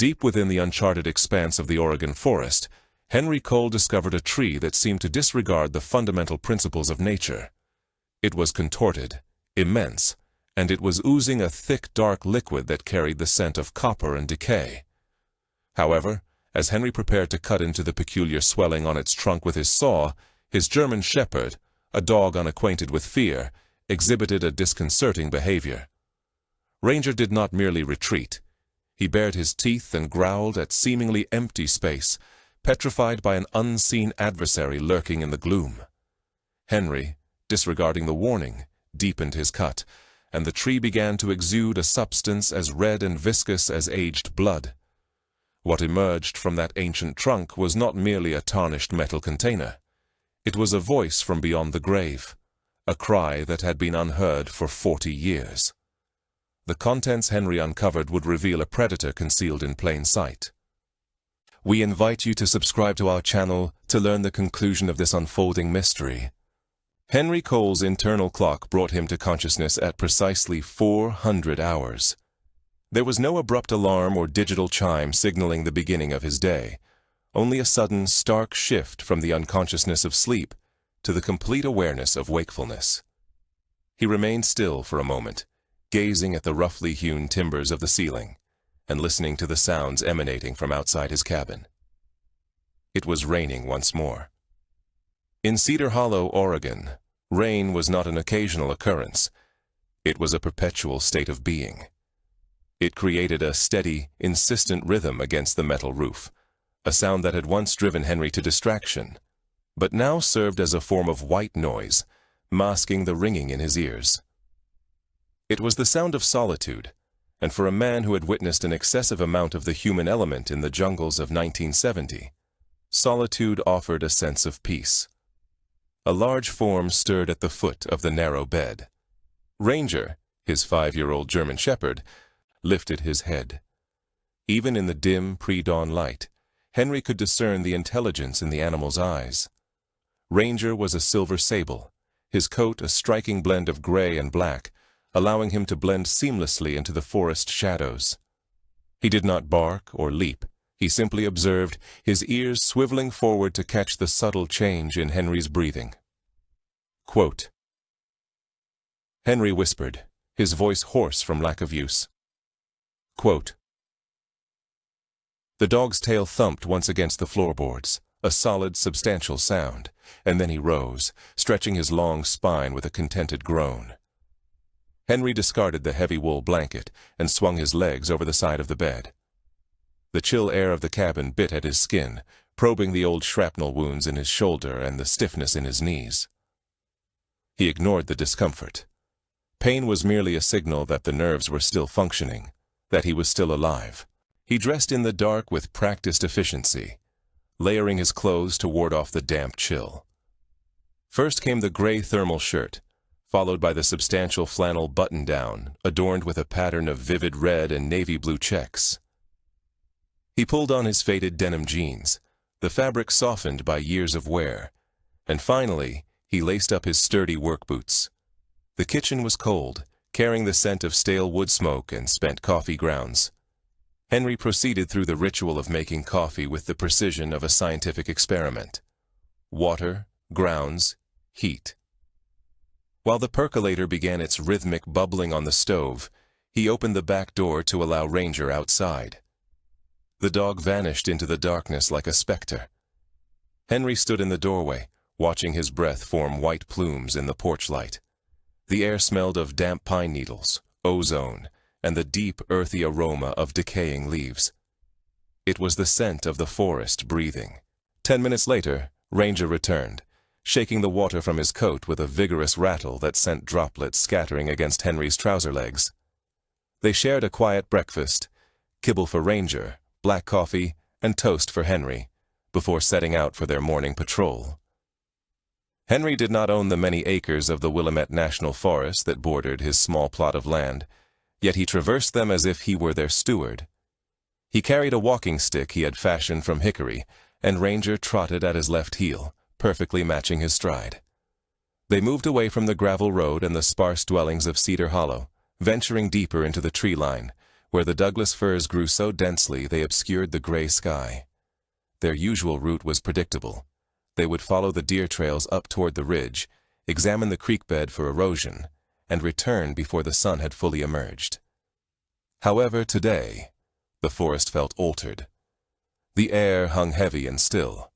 Deep within the uncharted expanse of the Oregon forest, Henry Cole discovered a tree that seemed to disregard the fundamental principles of nature. It was contorted, immense, and it was oozing a thick, dark liquid that carried the scent of copper and decay. However, as Henry prepared to cut into the peculiar swelling on its trunk with his saw, his German shepherd, a dog unacquainted with fear, exhibited a disconcerting behavior. Ranger did not merely retreat. He bared his teeth and growled at seemingly empty space, petrified by an unseen adversary lurking in the gloom. Henry, disregarding the warning, deepened his cut, and the tree began to exude a substance as red and viscous as aged blood. What emerged from that ancient trunk was not merely a tarnished metal container. It was a voice from beyond the grave, a cry that had been unheard for 40 years. The contents Henry uncovered would reveal a predator concealed in plain sight. We invite you to subscribe to our channel to learn the conclusion of this unfolding mystery. Henry Cole's internal clock brought him to consciousness at precisely 400 hours. There was no abrupt alarm or digital chime signaling the beginning of his day, only a sudden, stark shift from the unconsciousness of sleep to the complete awareness of wakefulness. He remained still for a moment, gazing at the roughly hewn timbers of the ceiling and listening to the sounds emanating from outside his cabin. It was raining once more. In Cedar Hollow, Oregon, rain was not an occasional occurrence. It was a perpetual state of being. It created a steady, insistent rhythm against the metal roof, a sound that had once driven Henry to distraction, but now served as a form of white noise, masking the ringing in his ears. It was the sound of solitude, and for a man who had witnessed an excessive amount of the human element in the jungles of 1970, solitude offered a sense of peace. A large form stirred at the foot of the narrow bed. Ranger, his 5-year-old German shepherd, lifted his head. Even in the dim, pre-dawn light, Henry could discern the intelligence in the animal's eyes. Ranger was a silver sable, his coat a striking blend of gray and black, allowing him to blend seamlessly into the forest shadows. He did not bark or leap. He simply observed, his ears swiveling forward to catch the subtle change in Henry's breathing. Quote, Henry whispered, his voice hoarse from lack of use. Quote, the dog's tail thumped once against the floorboards, a solid, substantial sound, and then he rose, stretching his long spine with a contented groan. Henry discarded the heavy wool blanket and swung his legs over the side of the bed. The chill air of the cabin bit at his skin, probing the old shrapnel wounds in his shoulder and the stiffness in his knees. He ignored the discomfort. Pain was merely a signal that the nerves were still functioning, that he was still alive. He dressed in the dark with practiced efficiency, layering his clothes to ward off the damp chill. First came the gray thermal shirt, followed by the substantial flannel button-down, adorned with a pattern of vivid red and navy blue checks. He pulled on his faded denim jeans, the fabric softened by years of wear, and finally, he laced up his sturdy work boots. The kitchen was cold, carrying the scent of stale wood smoke and spent coffee grounds. Henry proceeded through the ritual of making coffee with the precision of a scientific experiment. Water, grounds, heat. While the percolator began its rhythmic bubbling on the stove, he opened the back door to allow Ranger outside. The dog vanished into the darkness like a specter. Henry stood in the doorway, watching his breath form white plumes in the porch light. The air smelled of damp pine needles, ozone, and the deep, earthy aroma of decaying leaves. It was the scent of the forest breathing. 10 minutes later, Ranger returned, shaking the water from his coat with a vigorous rattle that sent droplets scattering against Henry's trouser legs. They shared a quiet breakfast, kibble for Ranger, black coffee, and toast for Henry, before setting out for their morning patrol. Henry did not own the many acres of the Willamette National Forest that bordered his small plot of land, yet he traversed them as if he were their steward. He carried a walking stick he had fashioned from hickory, and Ranger trotted at his left heel, perfectly matching his stride. They moved away from the gravel road and the sparse dwellings of Cedar Hollow, venturing deeper into the tree line, where the Douglas firs grew so densely they obscured the gray sky. Their usual route was predictable. They would follow the deer trails up toward the ridge, examine the creek bed for erosion, and return before the sun had fully emerged. However, today, the forest felt altered. The air hung heavy and still,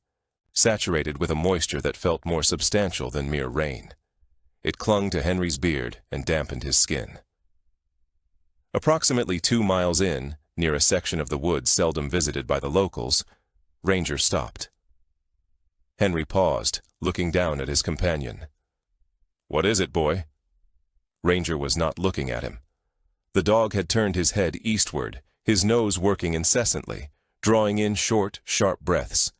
saturated with a moisture that felt more substantial than mere rain. It clung to Henry's beard and dampened his skin. Approximately 2 miles in, near a section of the woods seldom visited by the locals, Ranger stopped. Henry paused, looking down at his companion. "What is it, boy?" Ranger was not looking at him. The dog had turned his head eastward, his nose working incessantly, drawing in short, sharp breaths.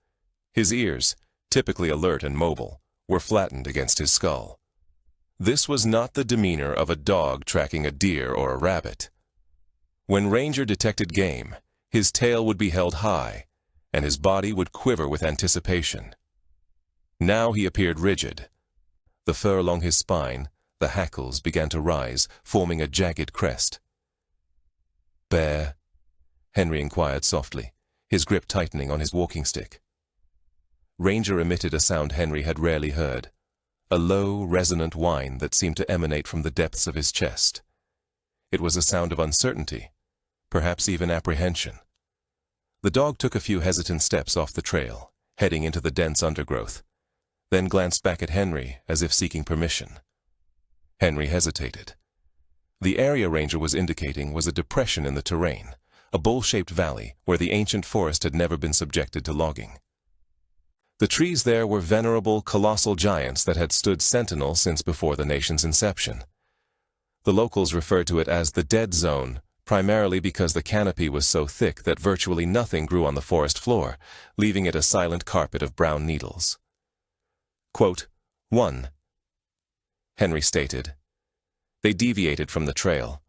His ears, typically alert and mobile, were flattened against his skull. This was not the demeanor of a dog tracking a deer or a rabbit. When Ranger detected game, his tail would be held high, and his body would quiver with anticipation. Now he appeared rigid. The fur along his spine, the hackles began to rise, forming a jagged crest. "Bear?" Henry inquired softly, his grip tightening on his walking stick. Ranger emitted a sound Henry had rarely heard, a low, resonant whine that seemed to emanate from the depths of his chest. It was a sound of uncertainty, perhaps even apprehension. The dog took a few hesitant steps off the trail, heading into the dense undergrowth, then glanced back at Henry as if seeking permission. Henry hesitated. The area Ranger was indicating was a depression in the terrain, a bowl-shaped valley where the ancient forest had never been subjected to logging. The trees there were venerable, colossal giants that had stood sentinel since before the nation's inception. The locals referred to it as the dead zone, primarily because the canopy was so thick that virtually nothing grew on the forest floor, leaving it a silent carpet of brown needles. Quote, 1. Henry stated. They deviated from the trail.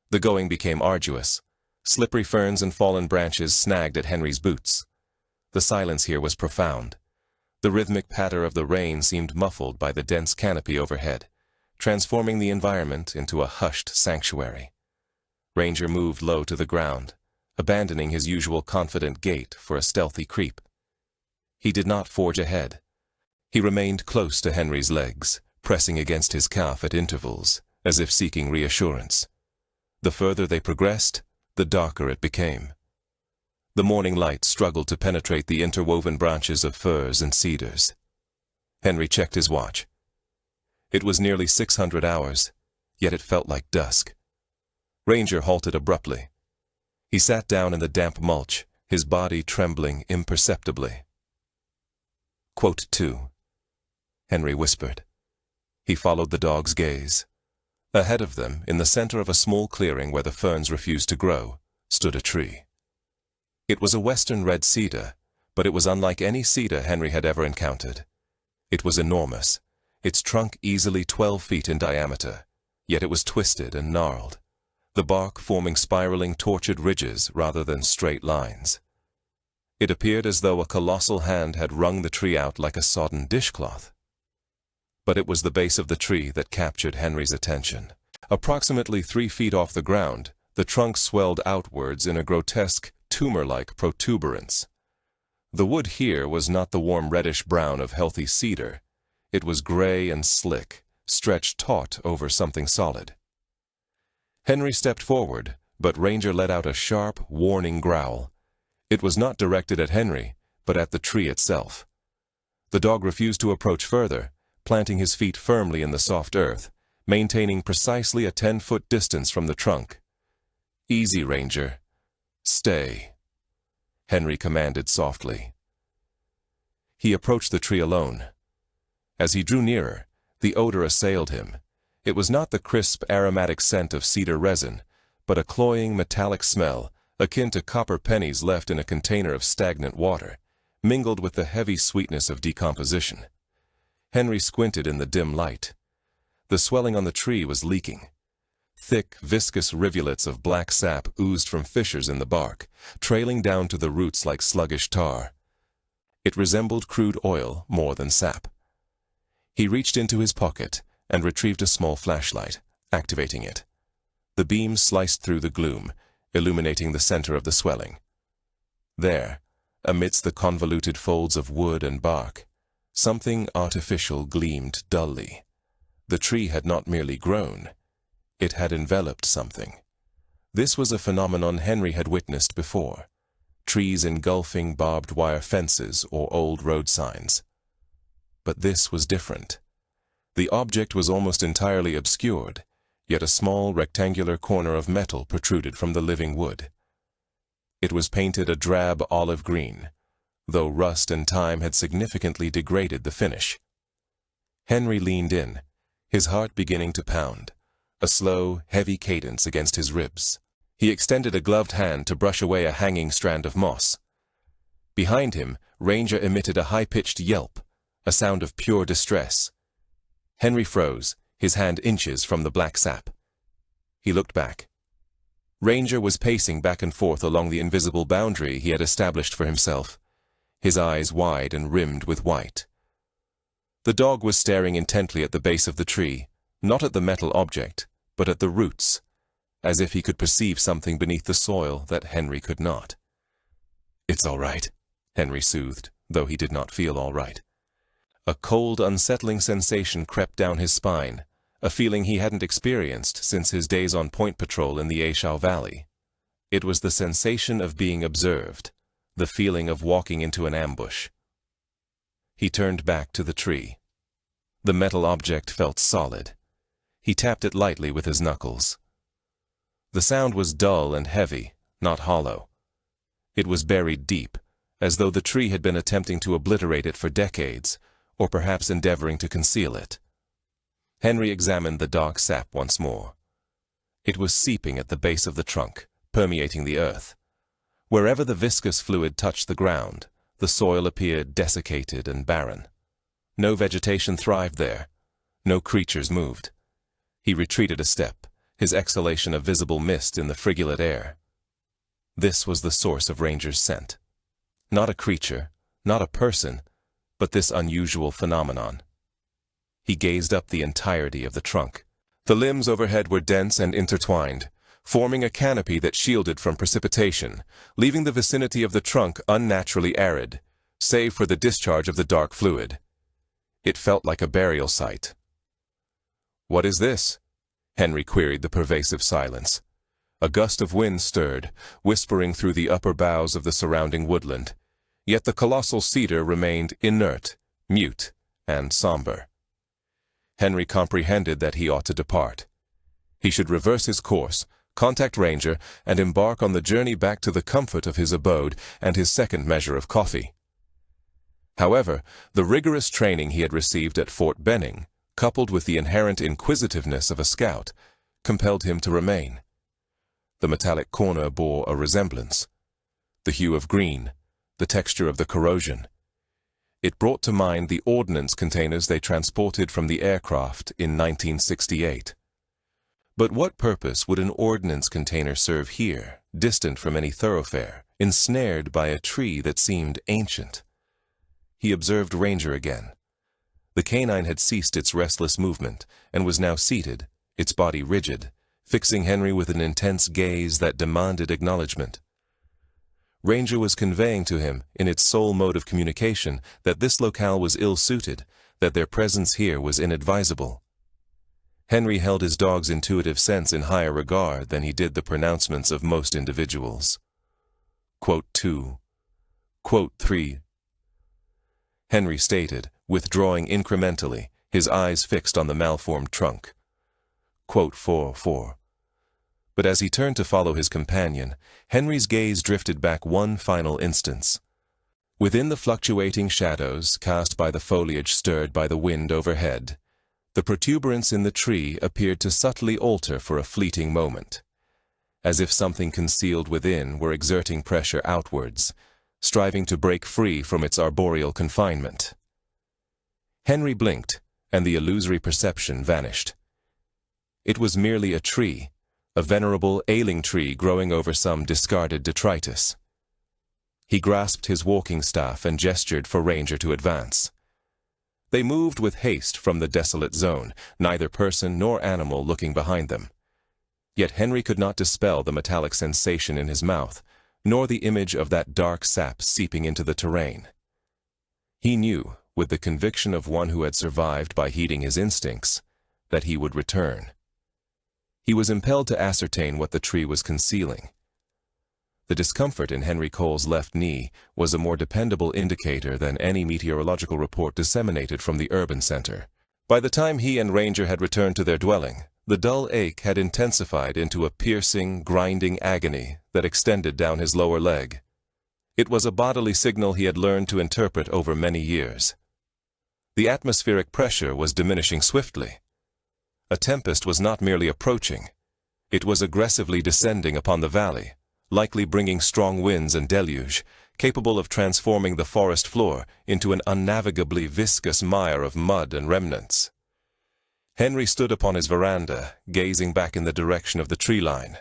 The going became arduous. Slippery ferns and fallen branches snagged at Henry's boots. The silence here was profound. The rhythmic patter of the rain seemed muffled by the dense canopy overhead, transforming the environment into a hushed sanctuary. Ranger moved low to the ground, abandoning his usual confident gait for a stealthy creep. He did not forge ahead. He remained close to Henry's legs, pressing against his calf at intervals, as if seeking reassurance. The further they progressed, the darker it became. The morning light struggled to penetrate the interwoven branches of firs and cedars. Henry checked his watch. It was nearly 600 hours, yet it felt like dusk. Ranger halted abruptly. He sat down in the damp mulch, his body trembling imperceptibly. Quote 2. Henry whispered. He followed the dog's gaze. Ahead of them, in the center of a small clearing where the ferns refused to grow, stood a tree. It was a western red cedar, but it was unlike any cedar Henry had ever encountered. It was enormous, its trunk easily 12 feet in diameter, yet it was twisted and gnarled, the bark forming spiraling tortured ridges rather than straight lines. It appeared as though a colossal hand had wrung the tree out like a sodden dishcloth. But it was the base of the tree that captured Henry's attention. Approximately 3 feet off the ground, the trunk swelled outwards in a grotesque, tumor-like protuberance. The wood here was not the warm reddish-brown of healthy cedar. It was gray and slick, stretched taut over something solid. Henry stepped forward, but Ranger let out a sharp, warning growl. It was not directed at Henry, but at the tree itself. The dog refused to approach further, planting his feet firmly in the soft earth, maintaining precisely a 10-foot distance from the trunk. "Easy, Ranger. Stay," Henry commanded softly. He approached the tree alone. As he drew nearer, the odor assailed him. It was not the crisp, aromatic scent of cedar resin, but a cloying, metallic smell, akin to copper pennies left in a container of stagnant water, mingled with the heavy sweetness of decomposition. Henry squinted in the dim light. The swelling on the tree was leaking. Thick, viscous rivulets of black sap oozed from fissures in the bark, trailing down to the roots like sluggish tar. It resembled crude oil more than sap. He reached into his pocket and retrieved a small flashlight, activating it. The beam sliced through the gloom, illuminating the center of the swelling. There, amidst the convoluted folds of wood and bark, something artificial gleamed dully. The tree had not merely grown, it had enveloped something. This was a phenomenon Henry had witnessed before, trees engulfing barbed wire fences or old road signs. But this was different. The object was almost entirely obscured, yet a small rectangular corner of metal protruded from the living wood. It was painted a drab olive green, though rust and time had significantly degraded the finish. Henry leaned in, his heart beginning to pound, a slow, heavy cadence against his ribs. He extended a gloved hand to brush away a hanging strand of moss. Behind him, Ranger emitted a high-pitched yelp, a sound of pure distress. Henry froze, his hand inches from the black sap. He looked back. Ranger was pacing back and forth along the invisible boundary he had established for himself, his eyes wide and rimmed with white. The dog was staring intently at the base of the tree, not at the metal object, but at the roots, as if he could perceive something beneath the soil that Henry could not. "It's all right," Henry soothed, though he did not feel all right. A cold, unsettling sensation crept down his spine, a feeling he hadn't experienced since his days on point patrol in the Aishau Valley. It was the sensation of being observed, the feeling of walking into an ambush. He turned back to the tree. The metal object felt solid. He tapped it lightly with his knuckles. The sound was dull and heavy, not hollow. It was buried deep, as though the tree had been attempting to obliterate it for decades, or perhaps endeavoring to conceal it. Henry examined the dark sap once more. It was seeping at the base of the trunk, permeating the earth. Wherever the viscous fluid touched the ground, the soil appeared desiccated and barren. No vegetation thrived there. No creatures moved. He retreated a step, his exhalation of visible mist in the frigulate air. This was the source of Ranger's scent. Not a creature, not a person, but this unusual phenomenon. He gazed up the entirety of the trunk. The limbs overhead were dense and intertwined, forming a canopy that shielded from precipitation, leaving the vicinity of the trunk unnaturally arid, save for the discharge of the dark fluid. It felt like a burial site. "What is this?" Henry queried the pervasive silence. A gust of wind stirred, whispering through the upper boughs of the surrounding woodland, yet the colossal cedar remained inert, mute, and somber. Henry comprehended that he ought to depart. He should reverse his course, contact Ranger, and embark on the journey back to the comfort of his abode and his second measure of coffee. However, the rigorous training he had received at Fort Benning, coupled with the inherent inquisitiveness of a scout, compelled him to remain. The metallic corner bore a resemblance. The hue of green, the texture of the corrosion. It brought to mind the ordnance containers they transported from the aircraft in 1968. But what purpose would an ordnance container serve here, distant from any thoroughfare, ensnared by a tree that seemed ancient? He observed Ranger again. The canine had ceased its restless movement and was now seated, its body rigid, fixing Henry with an intense gaze that demanded acknowledgement. Ranger was conveying to him, in its sole mode of communication, that this locale was ill-suited, that their presence here was inadvisable. Henry held his dog's intuitive sense in higher regard than he did the pronouncements of most individuals. Quote 2. Quote 3. Henry stated, withdrawing incrementally, his eyes fixed on the malformed trunk. Quote 4. But as he turned to follow his companion, Henry's gaze drifted back one final instance. Within the fluctuating shadows cast by the foliage stirred by the wind overhead, the protuberance in the tree appeared to subtly alter for a fleeting moment, as if something concealed within were exerting pressure outwards, striving to break free from its arboreal confinement. Henry blinked, and the illusory perception vanished. It was merely a tree, a venerable, ailing tree growing over some discarded detritus. He grasped his walking staff and gestured for Ranger to advance. They moved with haste from the desolate zone, neither person nor animal looking behind them. Yet Henry could not dispel the metallic sensation in his mouth, nor the image of that dark sap seeping into the terrain. He knew, with the conviction of one who had survived by heeding his instincts, that he would return. He was impelled to ascertain what the tree was concealing. The discomfort in Henry Cole's left knee was a more dependable indicator than any meteorological report disseminated from the urban center. By the time he and Ranger had returned to their dwelling, the dull ache had intensified into a piercing, grinding agony that extended down his lower leg. It was a bodily signal he had learned to interpret over many years. The atmospheric pressure was diminishing swiftly. A tempest was not merely approaching. It was aggressively descending upon the valley, likely bringing strong winds and deluge, capable of transforming the forest floor into an unnavigably viscous mire of mud and remnants. Henry stood upon his veranda, gazing back in the direction of the tree line.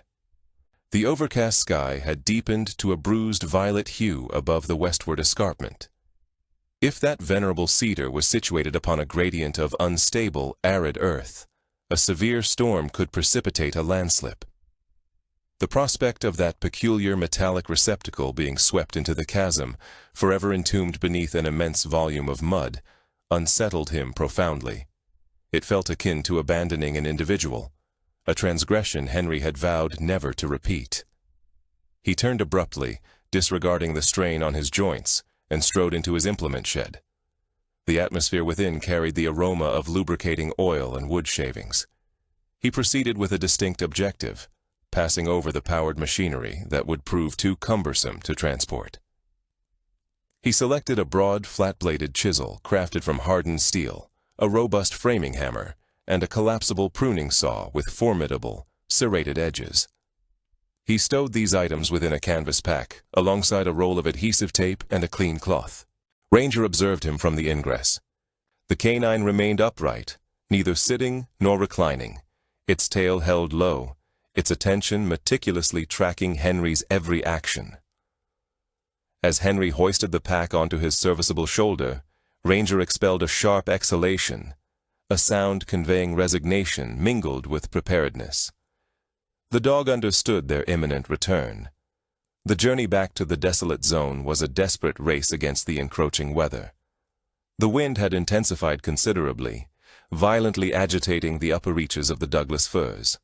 The overcast sky had deepened to a bruised violet hue above the westward escarpment. If that venerable cedar was situated upon a gradient of unstable, arid earth, a severe storm could precipitate a landslip. The prospect of that peculiar metallic receptacle being swept into the chasm, forever entombed beneath an immense volume of mud, unsettled him profoundly. It felt akin to abandoning an individual, a transgression Henry had vowed never to repeat. He turned abruptly, disregarding the strain on his joints, and strode into his implement shed. The atmosphere within carried the aroma of lubricating oil and wood shavings. He proceeded with a distinct objective, passing over the powered machinery that would prove too cumbersome to transport. He selected a broad, flat-bladed chisel crafted from hardened steel, a robust framing hammer, and a collapsible pruning saw with formidable, serrated edges. He stowed these items within a canvas pack, alongside a roll of adhesive tape and a clean cloth. Ranger observed him from the ingress. The canine remained upright, neither sitting nor reclining, its tail held low, its attention meticulously tracking Henry's every action. As Henry hoisted the pack onto his serviceable shoulder, Ranger expelled a sharp exhalation, a sound conveying resignation mingled with preparedness. The dog understood their imminent return. The journey back to the desolate zone was a desperate race against the encroaching weather. The wind had intensified considerably, violently agitating the upper reaches of the Douglas firs.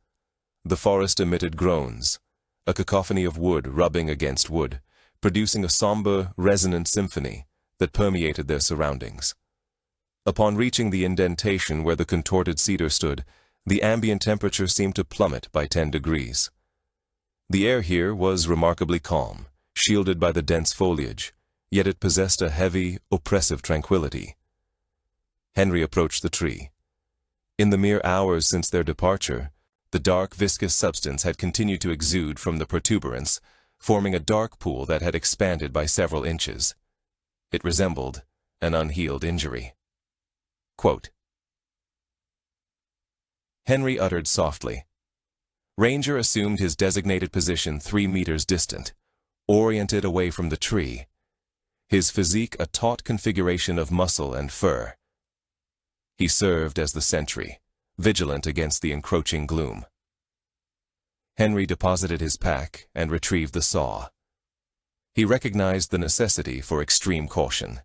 The forest emitted groans, a cacophony of wood rubbing against wood, producing a somber, resonant symphony that permeated their surroundings. Upon reaching the indentation where the contorted cedar stood, the ambient temperature seemed to plummet by 10 degrees. The air here was remarkably calm, shielded by the dense foliage, yet it possessed a heavy, oppressive tranquility. Henry approached the tree. In the mere hours since their departure, the dark, viscous substance had continued to exude from the protuberance, forming a dark pool that had expanded by several inches. It resembled an unhealed injury. Quote, Henry uttered softly. Ranger assumed his designated position 3 meters distant, oriented away from the tree, his physique a taut configuration of muscle and fur. He served as the sentry, vigilant against the encroaching gloom. Henry deposited his pack and retrieved the saw. He recognized the necessity for extreme caution.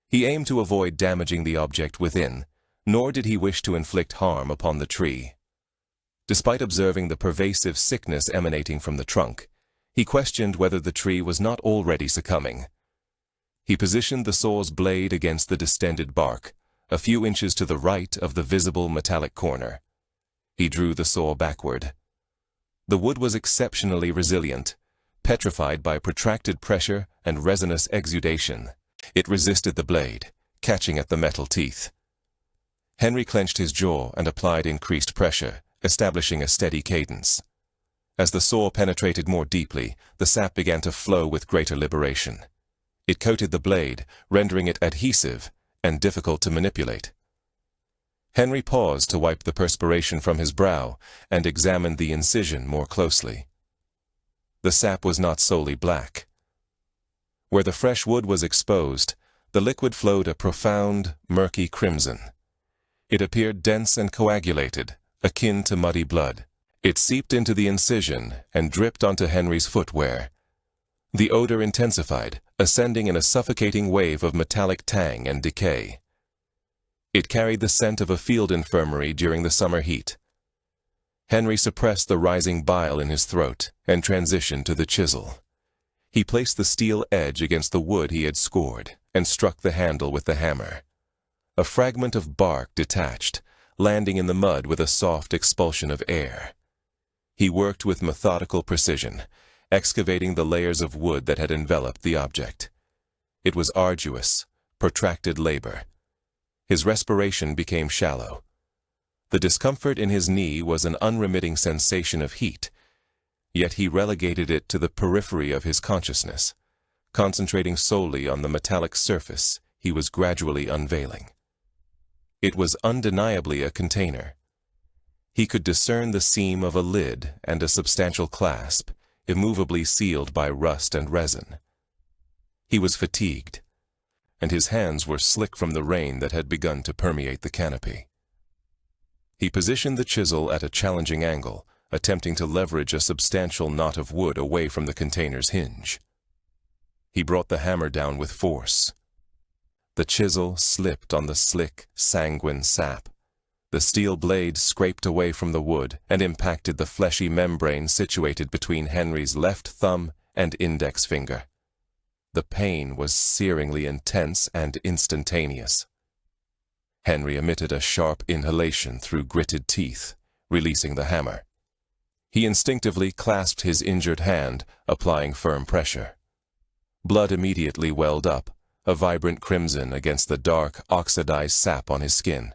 He aimed to avoid damaging the object within, nor did he wish to inflict harm upon the tree. Despite observing the pervasive sickness emanating from the trunk, he questioned whether the tree was not already succumbing. He positioned the saw's blade against the distended bark, a few inches to the right of the visible metallic corner. He drew the saw backward. The wood was exceptionally resilient, petrified by protracted pressure and resinous exudation. It resisted the blade, catching at the metal teeth. Henry clenched his jaw and applied increased pressure, establishing a steady cadence. As the saw penetrated more deeply, the sap began to flow with greater liberation. It coated the blade, rendering it adhesive and difficult to manipulate. Henry paused to wipe the perspiration from his brow and examined the incision more closely. The sap was not solely black. Where the fresh wood was exposed, the liquid flowed a profound, murky crimson. It appeared dense and coagulated, akin to muddy blood. It seeped into the incision and dripped onto Henry's footwear. The odor intensified, ascending in a suffocating wave of metallic tang and decay. It carried the scent of a field infirmary during the summer heat. Henry suppressed the rising bile in his throat and transitioned to the chisel. He placed the steel edge against the wood he had scored and struck the handle with the hammer. A fragment of bark detached, landing in the mud with a soft expulsion of air. He worked with methodical precision, excavating the layers of wood that had enveloped the object. It was arduous, protracted labor. His respiration became shallow. The discomfort in his knee was an unremitting sensation of heat, yet he relegated it to the periphery of his consciousness, concentrating solely on the metallic surface he was gradually unveiling. It was undeniably a container. He could discern the seam of a lid and a substantial clasp, immovably sealed by rust and resin. He was fatigued, and his hands were slick from the rain that had begun to permeate the canopy. He positioned the chisel at a challenging angle, attempting to leverage a substantial knot of wood away from the container's hinge. He brought the hammer down with force. The chisel slipped on the slick, sanguine sap. The steel blade scraped away from the wood and impacted the fleshy membrane situated between Henry's left thumb and index finger. The pain was searingly intense and instantaneous. Henry emitted a sharp inhalation through gritted teeth, releasing the hammer. He instinctively clasped his injured hand, applying firm pressure. Blood immediately welled up, a vibrant crimson against the dark, oxidized sap on his skin.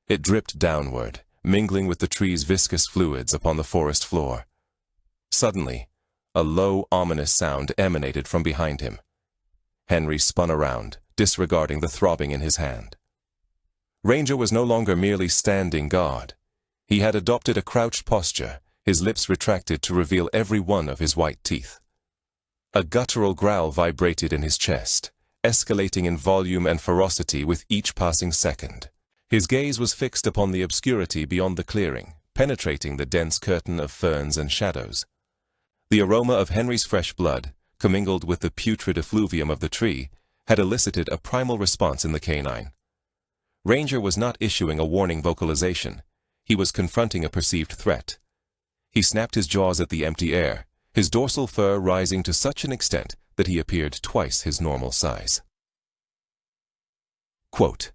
It dripped downward, mingling with the tree's viscous fluids upon the forest floor. Suddenly, a low, ominous sound emanated from behind him. Henry spun around, disregarding the throbbing in his hand. Ranger was no longer merely standing guard. He had adopted a crouched posture, his lips retracted to reveal every one of his white teeth. A guttural growl vibrated in his chest, escalating in volume and ferocity with each passing second. His gaze was fixed upon the obscurity beyond the clearing, penetrating the dense curtain of ferns and shadows. The aroma of Henry's fresh blood, commingled with the putrid effluvium of the tree, had elicited a primal response in the canine. Ranger was not issuing a warning vocalization. He was confronting a perceived threat. He snapped his jaws at the empty air, his dorsal fur rising to such an extent that he appeared twice his normal size. Quote,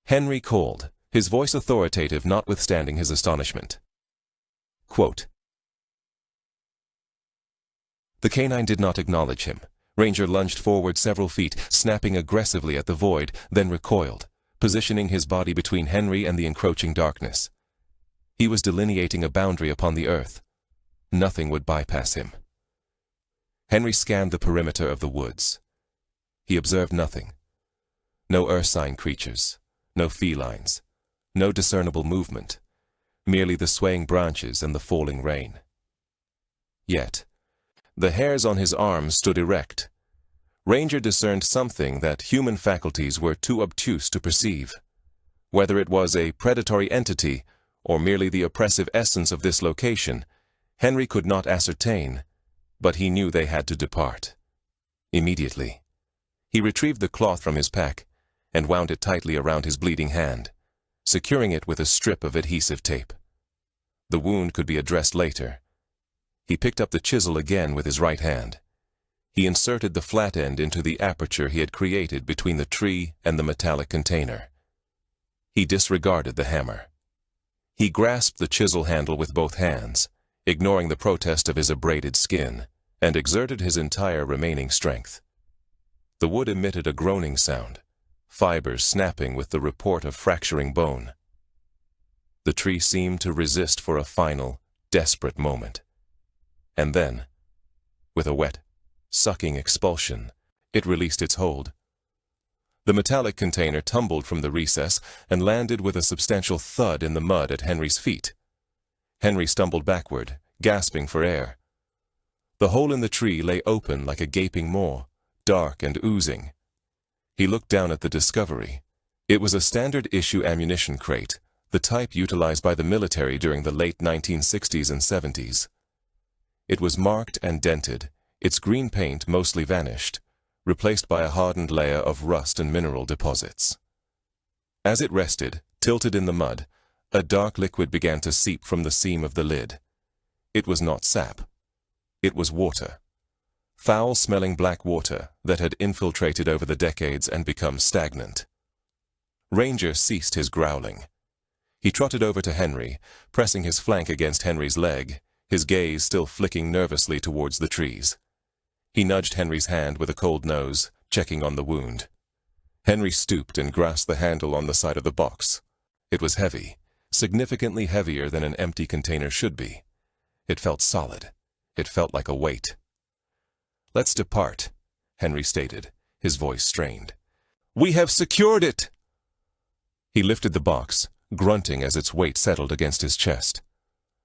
Henry called, his voice authoritative notwithstanding his astonishment. Quote, the canine did not acknowledge him. Ranger lunged forward several feet, snapping aggressively at the void, then recoiled, positioning his body between Henry and the encroaching darkness. He was delineating a boundary upon the earth. Nothing would bypass him. Henry scanned the perimeter of the woods. He observed nothing. No ursine creatures, no felines, no discernible movement, merely the swaying branches and the falling rain. Yet, the hairs on his arms stood erect. Ranger discerned something that human faculties were too obtuse to perceive. Whether it was a predatory entity or merely the oppressive essence of this location, Henry could not ascertain, but he knew they had to depart. Immediately. He retrieved the cloth from his pack and wound it tightly around his bleeding hand, securing it with a strip of adhesive tape. The wound could be addressed later. He picked up the chisel again with his right hand. He inserted the flat end into the aperture he had created between the tree and the metallic container. He disregarded the hammer. He grasped the chisel handle with both hands, ignoring the protest of his abraded skin, and exerted his entire remaining strength. The wood emitted a groaning sound, fibers snapping with the report of fracturing bone. The tree seemed to resist for a final, desperate moment. And then, with a wet, sucking expulsion, it released its hold. The metallic container tumbled from the recess and landed with a substantial thud in the mud at Henry's feet. Henry stumbled backward, gasping for air. The hole in the tree lay open like a gaping maw, dark and oozing. He looked down at the discovery. It was a standard-issue ammunition crate, the type utilized by the military during the late 1960s and 70s. It was marked and dented, its green paint mostly vanished, replaced by a hardened layer of rust and mineral deposits. As it rested, tilted in the mud, a dark liquid began to seep from the seam of the lid. It was not sap. It was water. Foul-smelling black water that had infiltrated over the decades and become stagnant. Ranger ceased his growling. He trotted over to Henry, pressing his flank against Henry's leg, his gaze still flicking nervously towards the trees. He nudged Henry's hand with a cold nose, checking on the wound. Henry stooped and grasped the handle on the side of the box. It was heavy, significantly heavier than an empty container should be. It felt solid. It felt like a weight. "Let's depart," Henry stated, his voice strained. "We have secured it!" He lifted the box, grunting as its weight settled against his chest.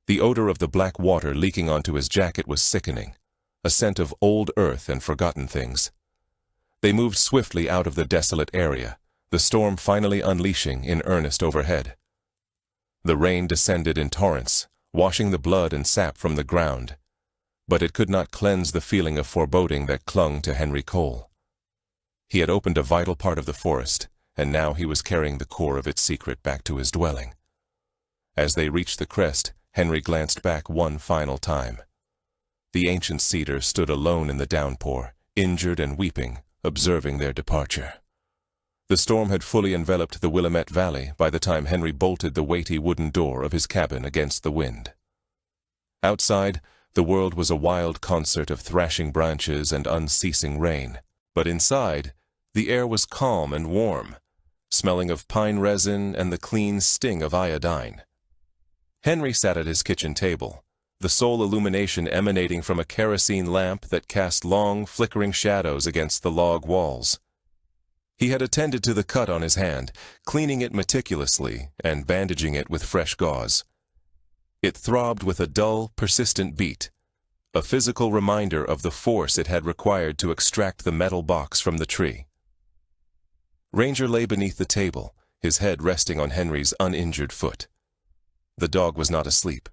The odor of the black water leaking onto his jacket was sickening, a scent of old earth and forgotten things. They moved swiftly out of the desolate area, the storm finally unleashing in earnest overhead. The rain descended in torrents, washing the blood and sap from the ground, but it could not cleanse the feeling of foreboding that clung to Henry Cole. He had opened a vital part of the forest, and now he was carrying the core of its secret back to his dwelling. As they reached the crest, Henry glanced back one final time. The ancient cedar stood alone in the downpour, injured and weeping, observing their departure. The storm had fully enveloped the Willamette Valley by the time Henry bolted the weighty wooden door of his cabin against the wind. Outside, the world was a wild concert of thrashing branches and unceasing rain, but inside, the air was calm and warm, smelling of pine resin and the clean sting of iodine. Henry sat at his kitchen table, the sole illumination emanating from a kerosene lamp that cast long, flickering shadows against the log walls. He had attended to the cut on his hand, cleaning it meticulously and bandaging it with fresh gauze. It throbbed with a dull, persistent beat, a physical reminder of the force it had required to extract the metal box from the tree. Ranger lay beneath the table, his head resting on Henry's uninjured foot. The dog was not asleep.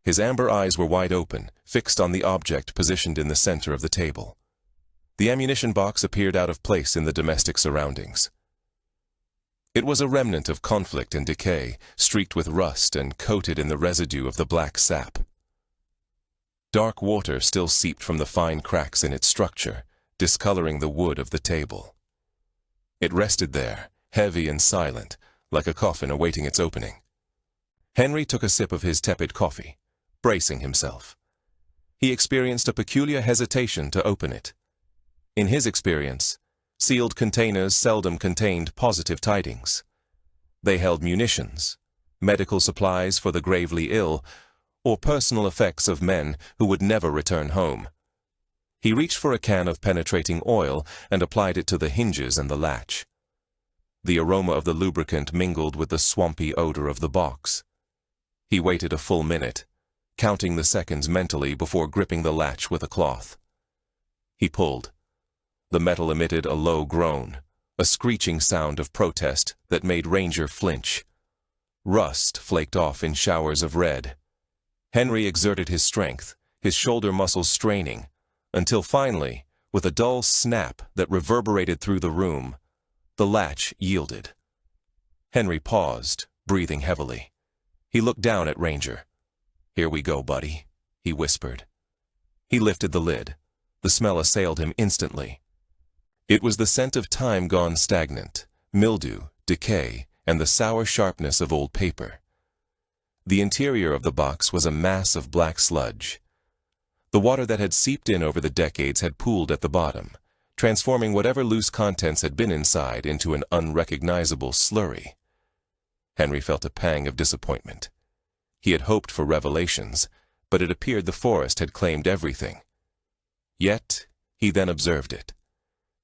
His amber eyes were wide open, fixed on the object positioned in the center of the table. The ammunition box appeared out of place in the domestic surroundings. It was a remnant of conflict and decay, streaked with rust and coated in the residue of the black sap. Dark water still seeped from the fine cracks in its structure, discoloring the wood of the table. It rested there, heavy and silent, like a coffin awaiting its opening. Henry took a sip of his tepid coffee, bracing himself. He experienced a peculiar hesitation to open it. In his experience, sealed containers seldom contained positive tidings. They held munitions, medical supplies for the gravely ill, or personal effects of men who would never return home. He reached for a can of penetrating oil and applied it to the hinges and the latch. The aroma of the lubricant mingled with the swampy odor of the box. He waited a full minute, counting the seconds mentally before gripping the latch with a cloth. He pulled. The metal emitted a low groan, a screeching sound of protest that made Ranger flinch. Rust flaked off in showers of red. Henry exerted his strength, his shoulder muscles straining, until finally, with a dull snap that reverberated through the room, the latch yielded. Henry paused, breathing heavily. He looked down at Ranger. "Here we go, buddy," he whispered. He lifted the lid. The smell assailed him instantly. It was the scent of time gone stagnant, mildew, decay, and the sour sharpness of old paper. The interior of the box was a mass of black sludge. The water that had seeped in over the decades had pooled at the bottom, transforming whatever loose contents had been inside into an unrecognizable slurry. Henry felt a pang of disappointment. He had hoped for revelations, but it appeared the forest had claimed everything. Yet, he then observed it.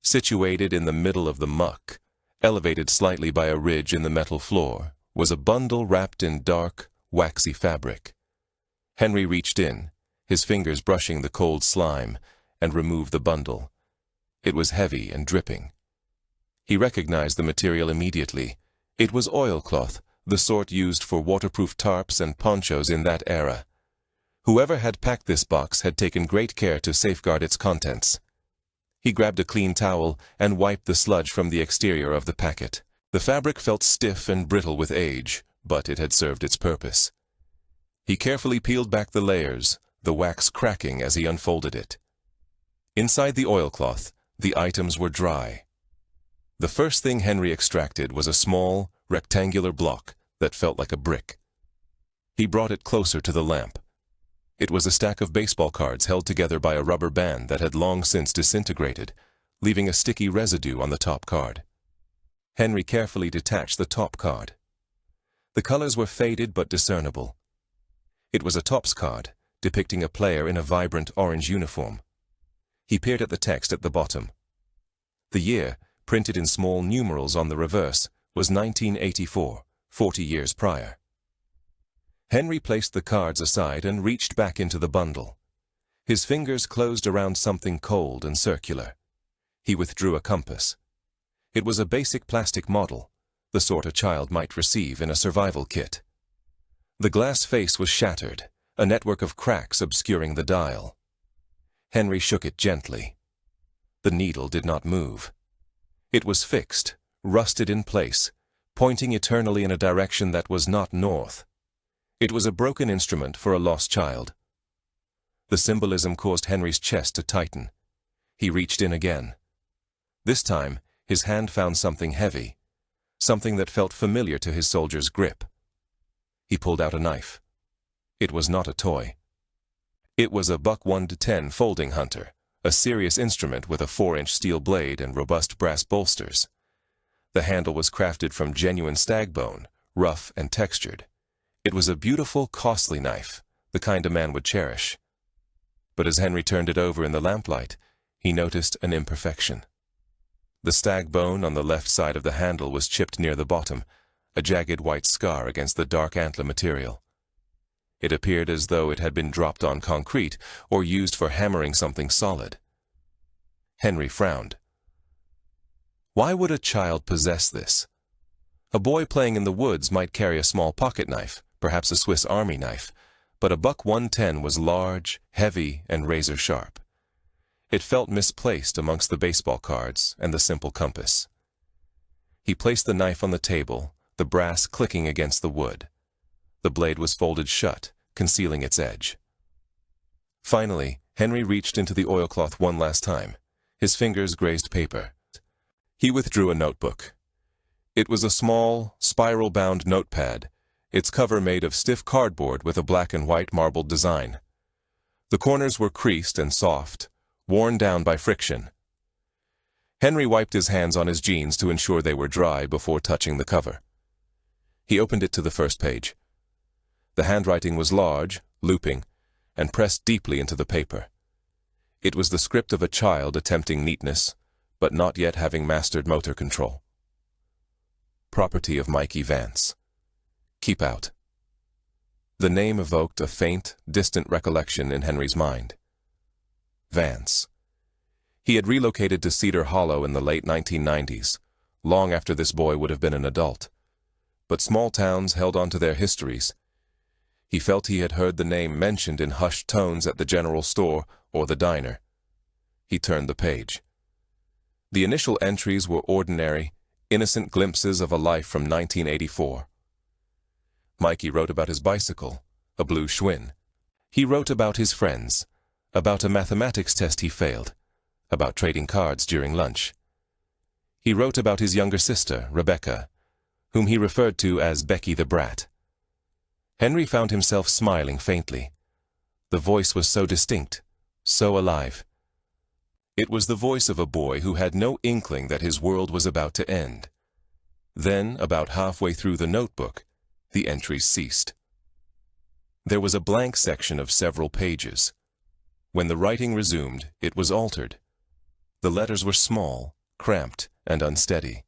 Situated in the middle of the muck, elevated slightly by a ridge in the metal floor, was a bundle wrapped in dark, waxy fabric. Henry reached in, his fingers brushing the cold slime, and removed the bundle. It was heavy and dripping. He recognized the material immediately. It was oilcloth, the sort used for waterproof tarps and ponchos in that era. Whoever had packed this box had taken great care to safeguard its contents. He grabbed a clean towel and wiped the sludge from the exterior of the packet. The fabric felt stiff and brittle with age, but it had served its purpose. He carefully peeled back the layers, the wax cracking as he unfolded it. Inside the oilcloth, the items were dry. The first thing Henry extracted was a small, rectangular block that felt like a brick. He brought it closer to the lamp. It was a stack of baseball cards held together by a rubber band that had long since disintegrated, leaving a sticky residue on the top card. Henry carefully detached the top card. The colors were faded but discernible. It was a tops card, depicting a player in a vibrant orange uniform. He peered at the text at the bottom. The year, printed in small numerals on the reverse, was 1984, 40 years prior. Henry placed the cards aside and reached back into the bundle. His fingers closed around something cold and circular. He withdrew a compass. It was a basic plastic model, the sort a child might receive in a survival kit. The glass face was shattered, a network of cracks obscuring the dial. Henry shook it gently. The needle did not move. It was fixed, rusted in place, pointing eternally in a direction that was not north. It was a broken instrument for a lost child. The symbolism caused Henry's chest to tighten. He reached in again. This time, his hand found something heavy, something that felt familiar to his soldier's grip. He pulled out a knife. It was not a toy. It was a buck 1-10 folding hunter, a serious instrument with a 4-inch steel blade and robust brass bolsters. The handle was crafted from genuine stag bone, rough and textured. It was a beautiful, costly knife, the kind a man would cherish. But as Henry turned it over in the lamplight, he noticed an imperfection. The stag bone on the left side of the handle was chipped near the bottom, a jagged white scar against the dark antler material. It appeared as though it had been dropped on concrete or used for hammering something solid. Henry frowned. Why would a child possess this? A boy playing in the woods might carry a small pocket knife, perhaps a Swiss Army knife, but a buck 110 was large, heavy, and razor-sharp. It felt misplaced amongst the baseball cards and the simple compass. He placed the knife on the table, the brass clicking against the wood. The blade was folded shut, concealing its edge. Finally, Henry reached into the oilcloth one last time. His fingers grazed paper. He withdrew a notebook. It was a small, spiral-bound notepad, its cover made of stiff cardboard with a black and white marbled design. The corners were creased and soft, worn down by friction. Henry wiped his hands on his jeans to ensure they were dry before touching the cover. He opened it to the first page. The handwriting was large, looping, and pressed deeply into the paper. It was the script of a child attempting neatness, but not yet having mastered motor control. Property of Mikey Vance. Keep out. The name evoked a faint, distant recollection in Henry's mind. Vance. He had relocated to Cedar Hollow in the late 1990s, long after this boy would have been an adult. But small towns held on to their histories. He felt he had heard the name mentioned in hushed tones at the general store or the diner. He turned the page. The initial entries were ordinary, innocent glimpses of a life from 1984. Mikey wrote about his bicycle, a blue Schwinn. He wrote about his friends, about a mathematics test he failed, about trading cards during lunch. He wrote about his younger sister, Rebecca, whom he referred to as Becky the Brat. Henry found himself smiling faintly. The voice was so distinct, so alive. It was the voice of a boy who had no inkling that his world was about to end. Then, about halfway through the notebook, the entries ceased. There was a blank section of several pages. When the writing resumed, it was altered. The letters were small, cramped, and unsteady.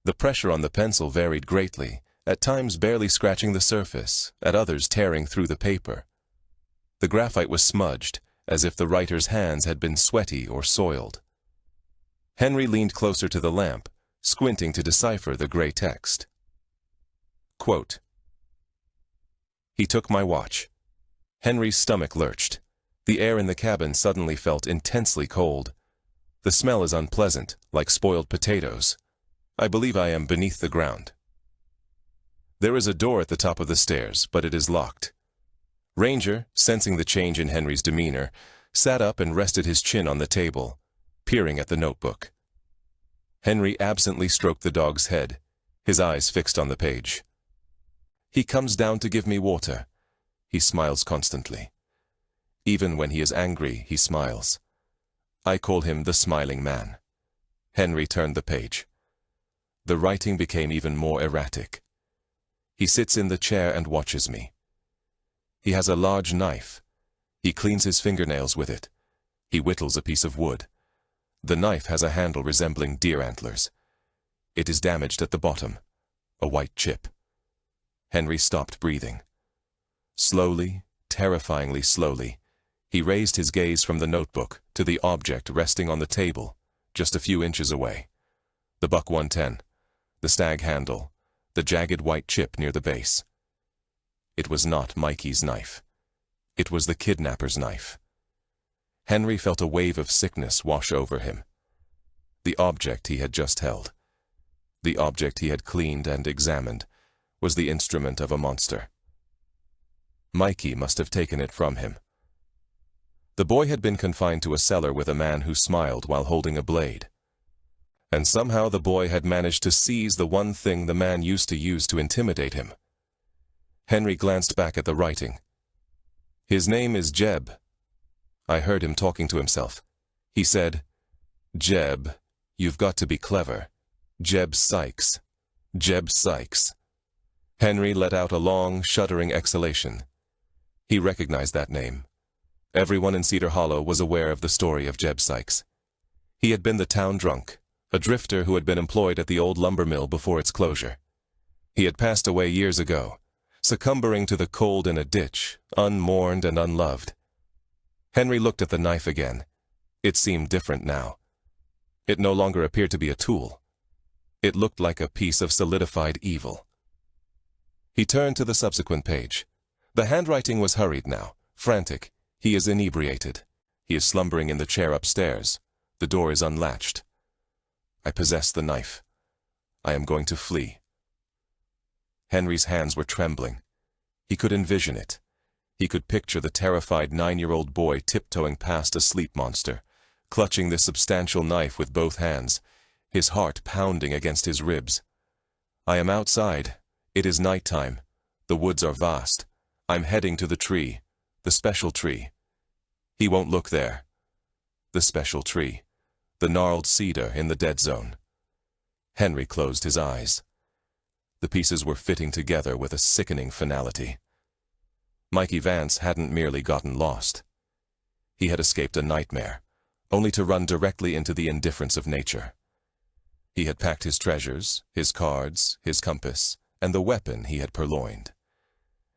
The pressure on the pencil varied greatly, at times barely scratching the surface, at others tearing through the paper. The graphite was smudged, as if the writer's hands had been sweaty or soiled. Henry leaned closer to the lamp, squinting to decipher the gray text. Quote, "He took my watch." Henry's stomach lurched. The air in the cabin suddenly felt intensely cold. The smell is unpleasant, like spoiled potatoes. I believe I am beneath the ground. There is a door at the top of the stairs, but it is locked. Ranger, sensing the change in Henry's demeanor, sat up and rested his chin on the table, peering at the notebook. Henry absently stroked the dog's head, his eyes fixed on the page. "He comes down to give me water." He smiles constantly. Even when he is angry, he smiles. I call him the smiling man. Henry turned the page. The writing became even more erratic. He sits in the chair and watches me. He has a large knife. He cleans his fingernails with it. He whittles a piece of wood. The knife has a handle resembling deer antlers. It is damaged at the bottom, a white chip. Henry stopped breathing. Slowly, terrifyingly slowly, he raised his gaze from the notebook to the object resting on the table, just a few inches away. The buck 110, the stag handle, the jagged white chip near the base. It was not Mikey's knife. It was the kidnapper's knife. Henry felt a wave of sickness wash over him. The object he had just held, the object he had cleaned and examined, was the instrument of a monster. Mikey must have taken it from him. The boy had been confined to a cellar with a man who smiled while holding a blade. And somehow the boy had managed to seize the one thing the man used to use to intimidate him. Henry glanced back at the writing. "His name is Jeb." I heard him talking to himself. He said, "Jeb, you've got to be clever. Jeb Sykes. Jeb Sykes." Henry let out a long, shuddering exhalation. He recognized that name. Everyone in Cedar Hollow was aware of the story of Jeb Sykes. He had been the town drunk, a drifter who had been employed at the old lumber mill before its closure. He had passed away years ago, succumbing to the cold in a ditch, unmourned and unloved. Henry looked at the knife again. It seemed different now. It no longer appeared to be a tool. It looked like a piece of solidified evil. He turned to the subsequent page. The handwriting was hurried now, frantic. He is inebriated. He is slumbering in the chair upstairs. The door is unlatched. I possess the knife. I am going to flee. Henry's hands were trembling. He could envision it. He could picture the terrified 9-year-old boy tiptoeing past a sleep monster, clutching this substantial knife with both hands, his heart pounding against his ribs. I am outside. It is nighttime. The woods are vast. I'm heading to the tree, the special tree. He won't look there. The special tree, the gnarled cedar in the dead zone. Henry closed his eyes. The pieces were fitting together with a sickening finality. Mikey Vance hadn't merely gotten lost. He had escaped a nightmare, only to run directly into the indifference of nature. He had packed his treasures, his cards, his compass, and the weapon he had purloined.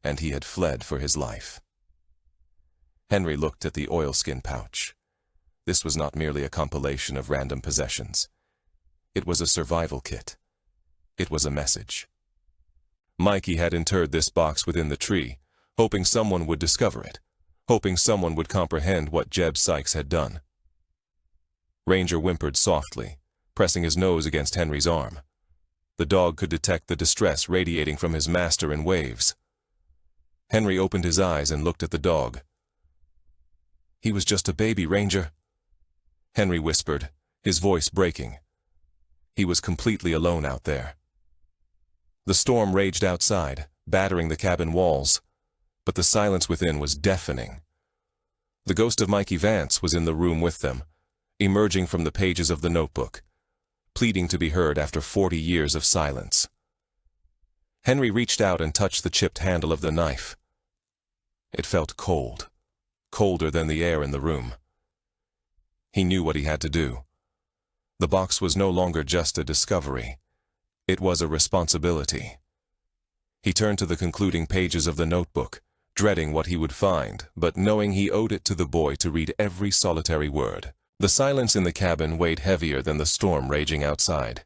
And he had fled for his life. Henry looked at the oilskin pouch. This was not merely a compilation of random possessions. It was a survival kit. It was a message. Mikey had interred this box within the tree, hoping someone would discover it, hoping someone would comprehend what Jeb Sykes had done. Ranger whimpered softly, pressing his nose against Henry's arm. The dog could detect the distress radiating from his master in waves. Henry opened his eyes and looked at the dog. "He was just a baby, Ranger," Henry whispered, his voice breaking. He was completely alone out there. The storm raged outside, battering the cabin walls, but the silence within was deafening. The ghost of Mikey Vance was in the room with them, emerging from the pages of the notebook, pleading to be heard after 40 years of silence. Henry reached out and touched the chipped handle of the knife. It felt cold, colder than the air in the room. He knew what he had to do. The box was no longer just a discovery. It was a responsibility. He turned to the concluding pages of the notebook, dreading what he would find, but knowing he owed it to the boy to read every solitary word. The silence in the cabin weighed heavier than the storm raging outside.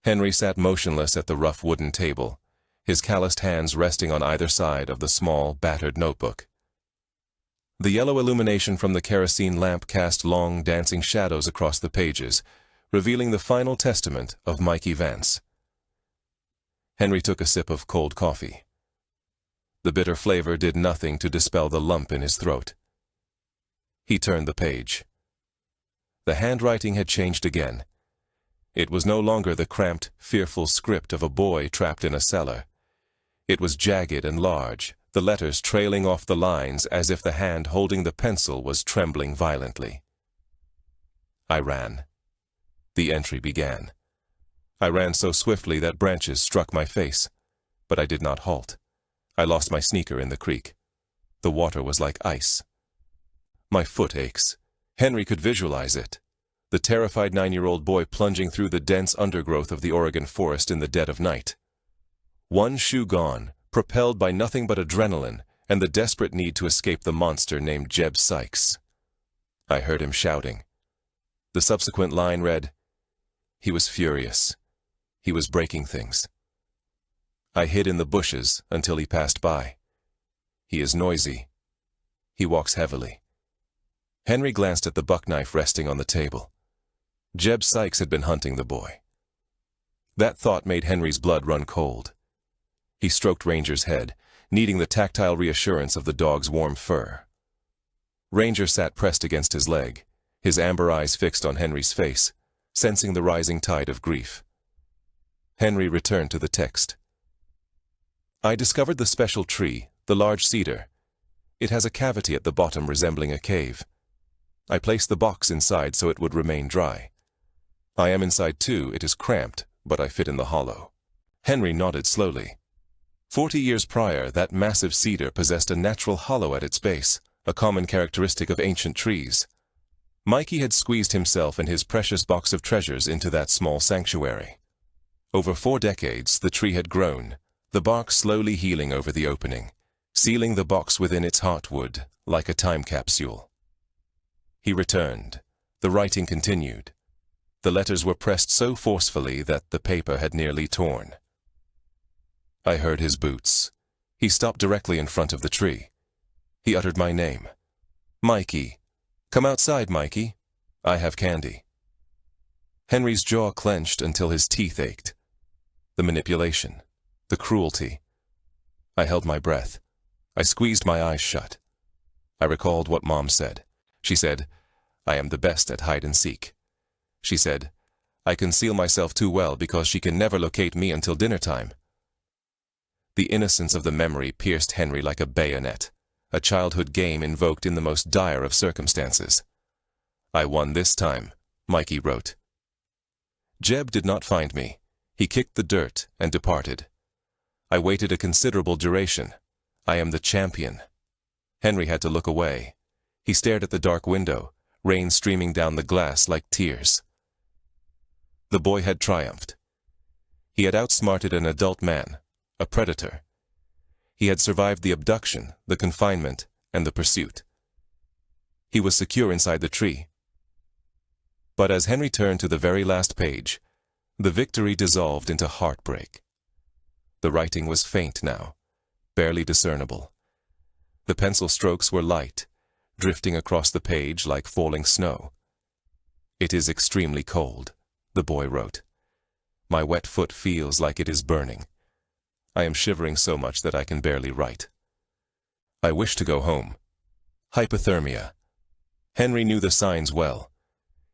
Henry sat motionless at the rough wooden table, his calloused hands resting on either side of the small, battered notebook. The yellow illumination from the kerosene lamp cast long, dancing shadows across the pages, revealing the final testament of Mikey Vance. Henry took a sip of cold coffee. The bitter flavor did nothing to dispel the lump in his throat. He turned the page. The handwriting had changed again. It was no longer the cramped, fearful script of a boy trapped in a cellar. It was jagged and large, the letters trailing off the lines as if the hand holding the pencil was trembling violently. I ran. The entry began. I ran so swiftly that branches struck my face, but I did not halt. I lost my sneaker in the creek. The water was like ice. My foot aches. Henry could visualize it. The terrified 9-year-old boy plunging through the dense undergrowth of the Oregon forest in the dead of night. One shoe gone, propelled by nothing but adrenaline and the desperate need to escape the monster named Jeb Sykes. I heard him shouting. The subsequent line read, "He was furious. He was breaking things." I hid in the bushes until he passed by. He is noisy. He walks heavily. Henry glanced at the buckknife resting on the table. Jeb Sykes had been hunting the boy. That thought made Henry's blood run cold. He stroked Ranger's head, needing the tactile reassurance of the dog's warm fur. Ranger sat pressed against his leg, his amber eyes fixed on Henry's face, sensing the rising tide of grief. Henry returned to the text. I discovered the special tree, the large cedar. It has a cavity at the bottom resembling a cave. I placed the box inside so it would remain dry. I am inside too. It is cramped, but I fit in the hollow. Henry nodded slowly. 40 years prior, that massive cedar possessed a natural hollow at its base, a common characteristic of ancient trees. Mikey had squeezed himself and his precious box of treasures into that small sanctuary. Over 4 decades, the tree had grown, the bark slowly healing over the opening, sealing the box within its heartwood like a time capsule. He returned. The writing continued. The letters were pressed so forcefully that the paper had nearly torn. I heard his boots. He stopped directly in front of the tree. He uttered my name. "Mikey. Come outside, Mikey. I have candy." Henry's jaw clenched until his teeth ached. The manipulation. The cruelty. I held my breath. I squeezed my eyes shut. I recalled what Mom said. She said, "I am the best at hide and seek." She said, "I conceal myself too well because she can never locate me until dinner time." The innocence of the memory pierced Henry like a bayonet, a childhood game invoked in the most dire of circumstances. "I won this time," Mikey wrote. Jeb did not find me. He kicked the dirt and departed. I waited a considerable duration. I am the champion. Henry had to look away. He stared at the dark window, rain streaming down the glass like tears. The boy had triumphed. He had outsmarted an adult man, a predator. He had survived the abduction, the confinement, and the pursuit. He was secure inside the tree. But as Henry turned to the very last page, the victory dissolved into heartbreak. The writing was faint now, barely discernible. The pencil strokes were light, drifting across the page like falling snow. "It is extremely cold," the boy wrote. "My wet foot feels like it is burning. I am shivering so much that I can barely write. I wish to go home. Hypothermia." Henry knew the signs well.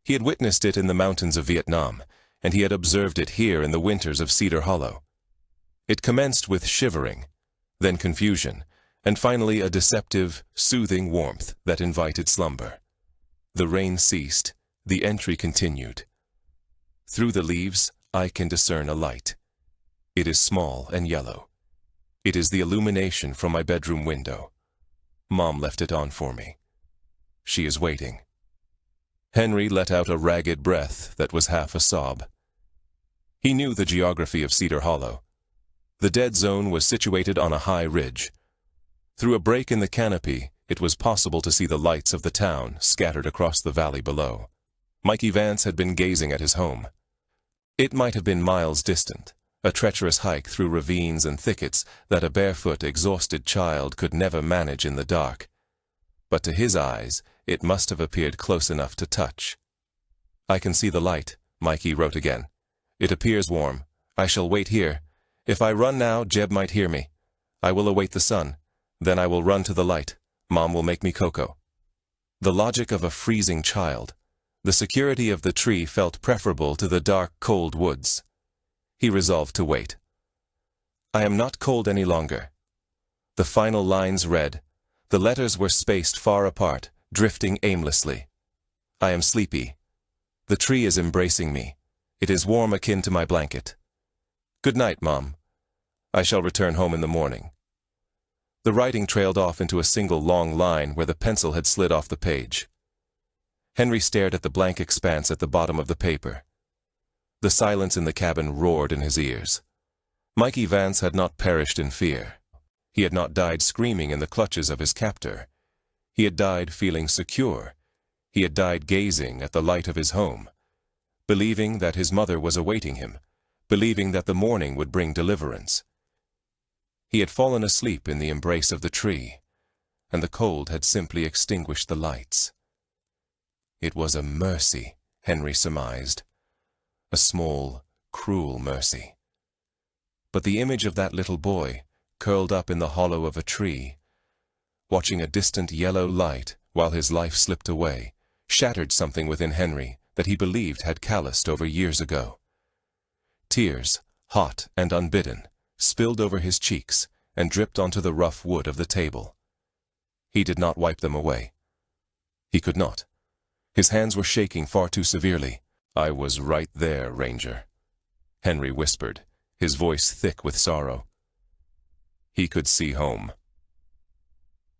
He had witnessed it in the mountains of Vietnam, and he had observed it here in the winters of Cedar Hollow. It commenced with shivering, then confusion, and finally a deceptive, soothing warmth that invited slumber. The rain ceased. The entry continued. "Through the leaves, I can discern a light. It is small and yellow. It is the illumination from my bedroom window. Mom left it on for me. She is waiting." Henry let out a ragged breath that was half a sob. He knew the geography of Cedar Hollow. The dead zone was situated on a high ridge. Through a break in the canopy, it was possible to see the lights of the town scattered across the valley below. Mikey Vance had been gazing at his home. It might have been miles distant, a treacherous hike through ravines and thickets that a barefoot, exhausted child could never manage in the dark. But to his eyes, it must have appeared close enough to touch. "I can see the light," Mikey wrote again. "It appears warm. I shall wait here. If I run now, Jeb might hear me. I will await the sun. Then I will run to the light. Mom will make me cocoa." The logic of a freezing child. The security of the tree felt preferable to the dark, cold woods. He resolved to wait. "I am not cold any longer." The final lines read. The letters were spaced far apart, drifting aimlessly. "I am sleepy. The tree is embracing me. It is warm akin to my blanket. Good night, Mom. I shall return home in the morning." The writing trailed off into a single long line where the pencil had slid off the page. Henry stared at the blank expanse at the bottom of the paper. The silence in the cabin roared in his ears. Mikey Vance had not perished in fear. He had not died screaming in the clutches of his captor. He had died feeling secure. He had died gazing at the light of his home, believing that his mother was awaiting him, believing that the morning would bring deliverance. He had fallen asleep in the embrace of the tree, and the cold had simply extinguished the lights. It was a mercy, Henry surmised. A small, cruel mercy. But the image of that little boy, curled up in the hollow of a tree, watching a distant yellow light while his life slipped away, shattered something within Henry that he believed had calloused over years ago. Tears, hot and unbidden, spilled over his cheeks and dripped onto the rough wood of the table. He did not wipe them away. He could not. His hands were shaking far too severely. "I was right there, Ranger," Henry whispered, his voice thick with sorrow. He could see home.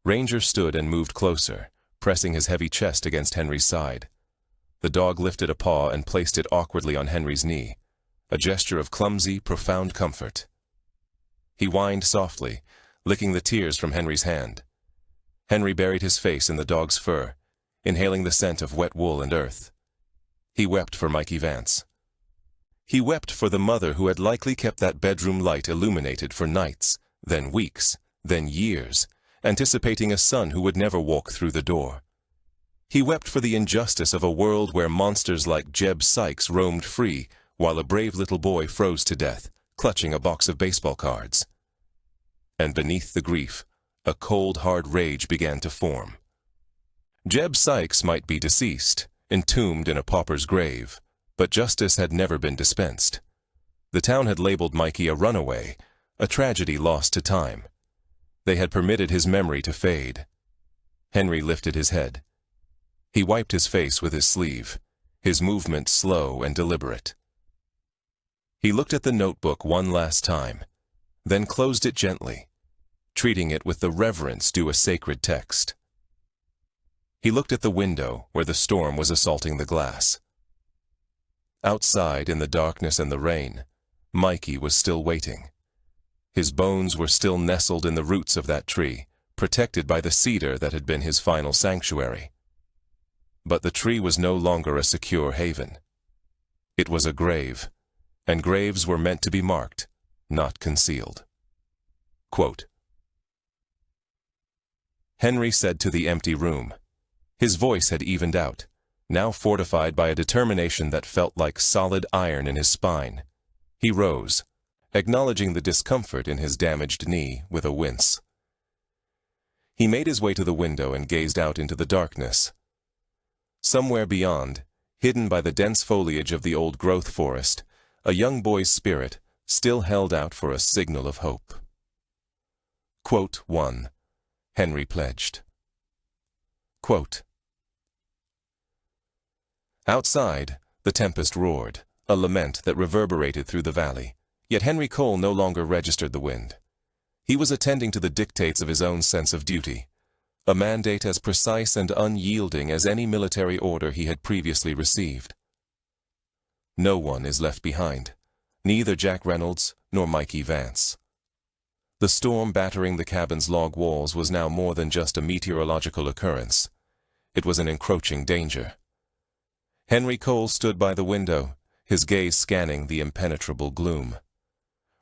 Ranger stood and moved closer, pressing his heavy chest against Henry's side. The dog lifted a paw and placed it awkwardly on Henry's knee, a gesture of clumsy, profound comfort. He whined softly, licking the tears from Henry's hand. Henry buried his face in the dog's fur, inhaling the scent of wet wool and earth. He wept for Mikey Vance. He wept for the mother who had likely kept that bedroom light illuminated for nights, then weeks, then years, anticipating a son who would never walk through the door. He wept for the injustice of a world where monsters like Jeb Sykes roamed free, while a brave little boy froze to death, clutching a box of baseball cards. And beneath the grief, a cold, hard rage began to form. Jeb Sykes might be deceased, entombed in a pauper's grave, but justice had never been dispensed. The town had labeled Mikey a runaway, a tragedy lost to time. They had permitted his memory to fade. Henry lifted his head. He wiped his face with his sleeve, his movement slow and deliberate. He looked at the notebook one last time, then closed it gently, treating it with the reverence due a sacred text. He looked at the window where the storm was assaulting the glass. Outside, in the darkness and the rain, Mikey was still waiting. His bones were still nestled in the roots of that tree, protected by the cedar that had been his final sanctuary. But the tree was no longer a secure haven. It was a grave, and graves were meant to be marked, not concealed. Quote, Henry said to the empty room. His voice had evened out, now fortified by a determination that felt like solid iron in his spine. He rose, acknowledging the discomfort in his damaged knee with a wince. He made his way to the window and gazed out into the darkness. Somewhere beyond, hidden by the dense foliage of the old growth forest, a young boy's spirit still held out for a signal of hope. Quote 1. Henry pledged. Quote, outside, the tempest roared, a lament that reverberated through the valley, yet Henry Cole no longer registered the wind. He was attending to the dictates of his own sense of duty, a mandate as precise and unyielding as any military order he had previously received. No one is left behind, neither Jack Reynolds nor Mikey Vance. The storm battering the cabin's log walls was now more than just a meteorological occurrence. It was an encroaching danger. Henry Cole stood by the window, his gaze scanning the impenetrable gloom.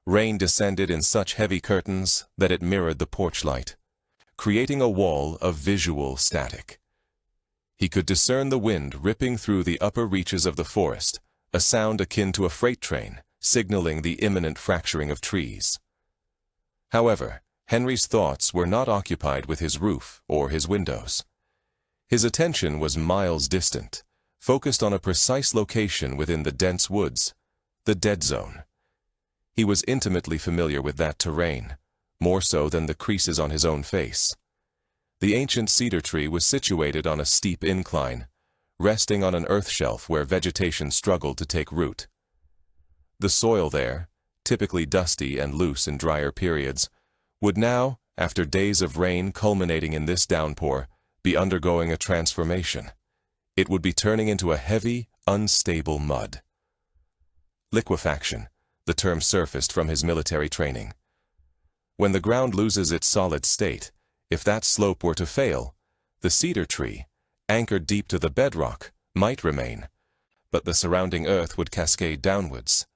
Rain descended in such heavy curtains that it mirrored the porch light, creating a wall of visual static. He could discern the wind ripping through the upper reaches of the forest, a sound akin to a freight train, signaling the imminent fracturing of trees. However, Henry's thoughts were not occupied with his roof or his windows. His attention was miles distant, focused on a precise location within the dense woods, the dead zone. He was intimately familiar with that terrain, more so than the creases on his own face. The ancient cedar tree was situated on a steep incline, resting on an earth shelf where vegetation struggled to take root. The soil there, typically dusty and loose in drier periods, would now, after days of rain culminating in this downpour, be undergoing a transformation. It would be turning into a heavy, unstable mud. Liquefaction, the term surfaced from his military training. When the ground loses its solid state, if that slope were to fail, the cedar tree, anchored deep to the bedrock, might remain, but the surrounding earth would cascade downwards.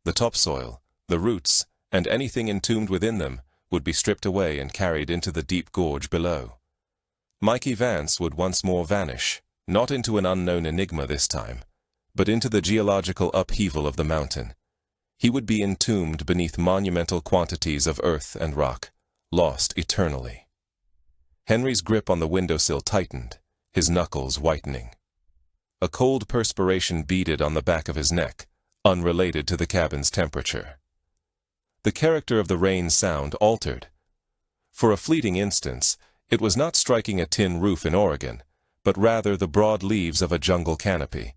The topsoil, the roots, and anything entombed within them would be stripped away and carried into the deep gorge below. Mikey Vance would once more vanish, not into an unknown enigma this time, but into the geological upheaval of the mountain. He would be entombed beneath monumental quantities of earth and rock, lost eternally. Henry's grip on the windowsill tightened, his knuckles whitening. A cold perspiration beaded on the back of his neck, unrelated to the cabin's temperature. The character of the rain sound altered. For a fleeting instance, it was not striking a tin roof in Oregon, but rather the broad leaves of a jungle canopy.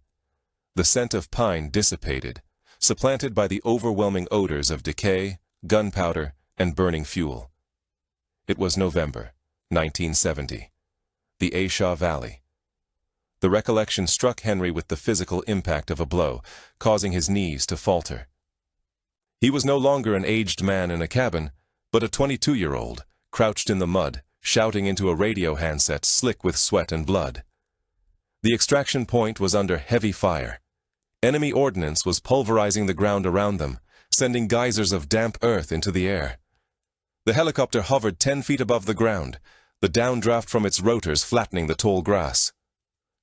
The scent of pine dissipated, supplanted by the overwhelming odors of decay, gunpowder, and burning fuel. It was November, 1970. The Ashaw Valley. The recollection struck Henry with the physical impact of a blow, causing his knees to falter. He was no longer an aged man in a cabin, but a 22-year-old, crouched in the mud, shouting into a radio handset slick with sweat and blood. The extraction point was under heavy fire. Enemy ordnance was pulverizing the ground around them, sending geysers of damp earth into the air. The helicopter hovered 10 feet above the ground, the downdraft from its rotors flattening the tall grass.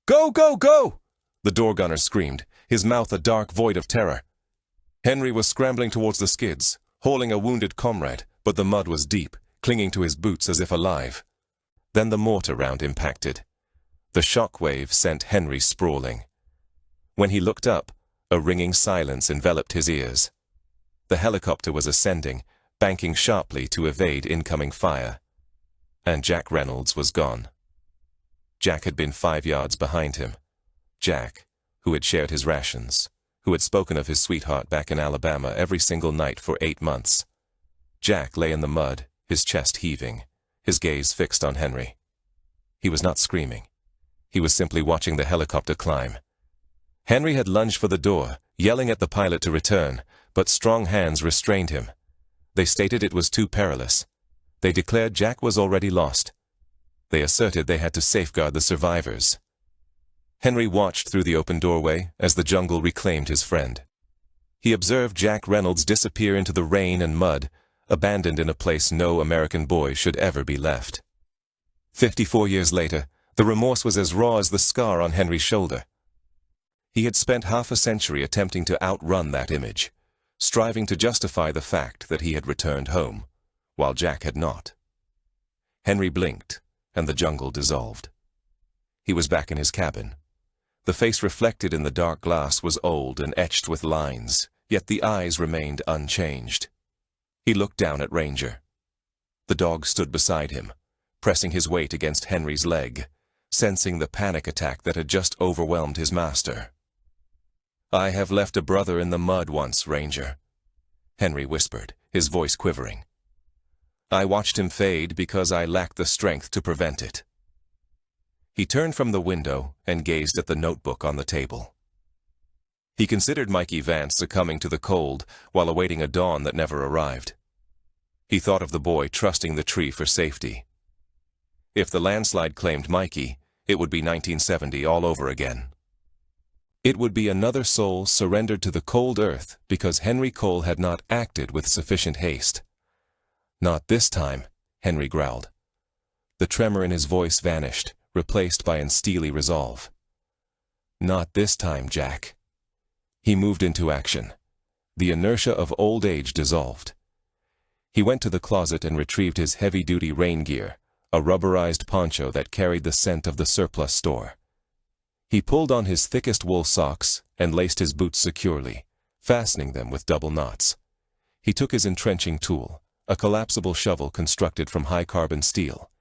"Go, go, go!" the door gunner screamed, his mouth a dark void of terror. Henry was scrambling towards the skids, hauling a wounded comrade, but the mud was deep, clinging to his boots as if alive. Then the mortar round impacted. The shock wave sent Henry sprawling. When he looked up, a ringing silence enveloped his ears. The helicopter was ascending, banking sharply to evade incoming fire. And Jack Reynolds was gone. Jack had been 5 yards behind him. Jack, who had shared his rations, who had spoken of his sweetheart back in Alabama every single night for 8 months. Jack lay in the mud, his chest heaving, his gaze fixed on Henry. He was not screaming. He was simply watching the helicopter climb. Henry had lunged for the door, yelling at the pilot to return, but strong hands restrained him. They stated it was too perilous. They declared Jack was already lost. They asserted they had to safeguard the survivors. Henry watched through the open doorway as the jungle reclaimed his friend. He observed Jack Reynolds disappear into the rain and mud, abandoned in a place no American boy should ever be left. 54 years later, the remorse was as raw as the scar on Henry's shoulder. He had spent half a century attempting to outrun that image, striving to justify the fact that he had returned home, while Jack had not. Henry blinked, and the jungle dissolved. He was back in his cabin. The face reflected in the dark glass was old and etched with lines, yet the eyes remained unchanged. He looked down at Ranger. The dog stood beside him, pressing his weight against Henry's leg, sensing the panic attack that had just overwhelmed his master. "I have left a brother in the mud once, Ranger," Henry whispered, his voice quivering. "I watched him fade because I lacked the strength to prevent it." He turned from the window and gazed at the notebook on the table. He considered Mikey Vance succumbing to the cold while awaiting a dawn that never arrived. He thought of the boy trusting the tree for safety. If the landslide claimed Mikey, it would be 1970 all over again. It would be another soul surrendered to the cold earth because Henry Cole had not acted with sufficient haste. "Not this time," Henry growled. The tremor in his voice vanished, replaced by an steely resolve. "Not this time, Jack." He moved into action. The inertia of old age dissolved. He went to the closet and retrieved his heavy-duty rain gear, a rubberized poncho that carried the scent of the surplus store. He pulled on his thickest wool socks and laced his boots securely, fastening them with double knots. He took his entrenching tool, a collapsible shovel constructed from high-carbon steel.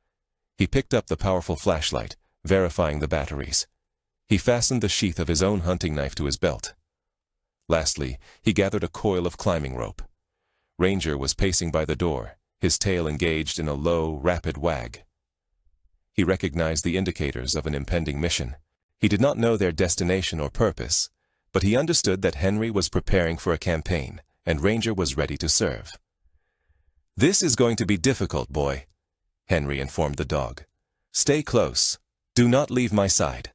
He picked up the powerful flashlight, verifying the batteries. He fastened the sheath of his own hunting knife to his belt. Lastly, he gathered a coil of climbing rope. Ranger was pacing by the door, his tail engaged in a low, rapid wag. He recognized the indicators of an impending mission. He did not know their destination or purpose, but he understood that Henry was preparing for a campaign, and Ranger was ready to serve. "This is going to be difficult, boy," Henry informed the dog. "Stay close. Do not leave my side."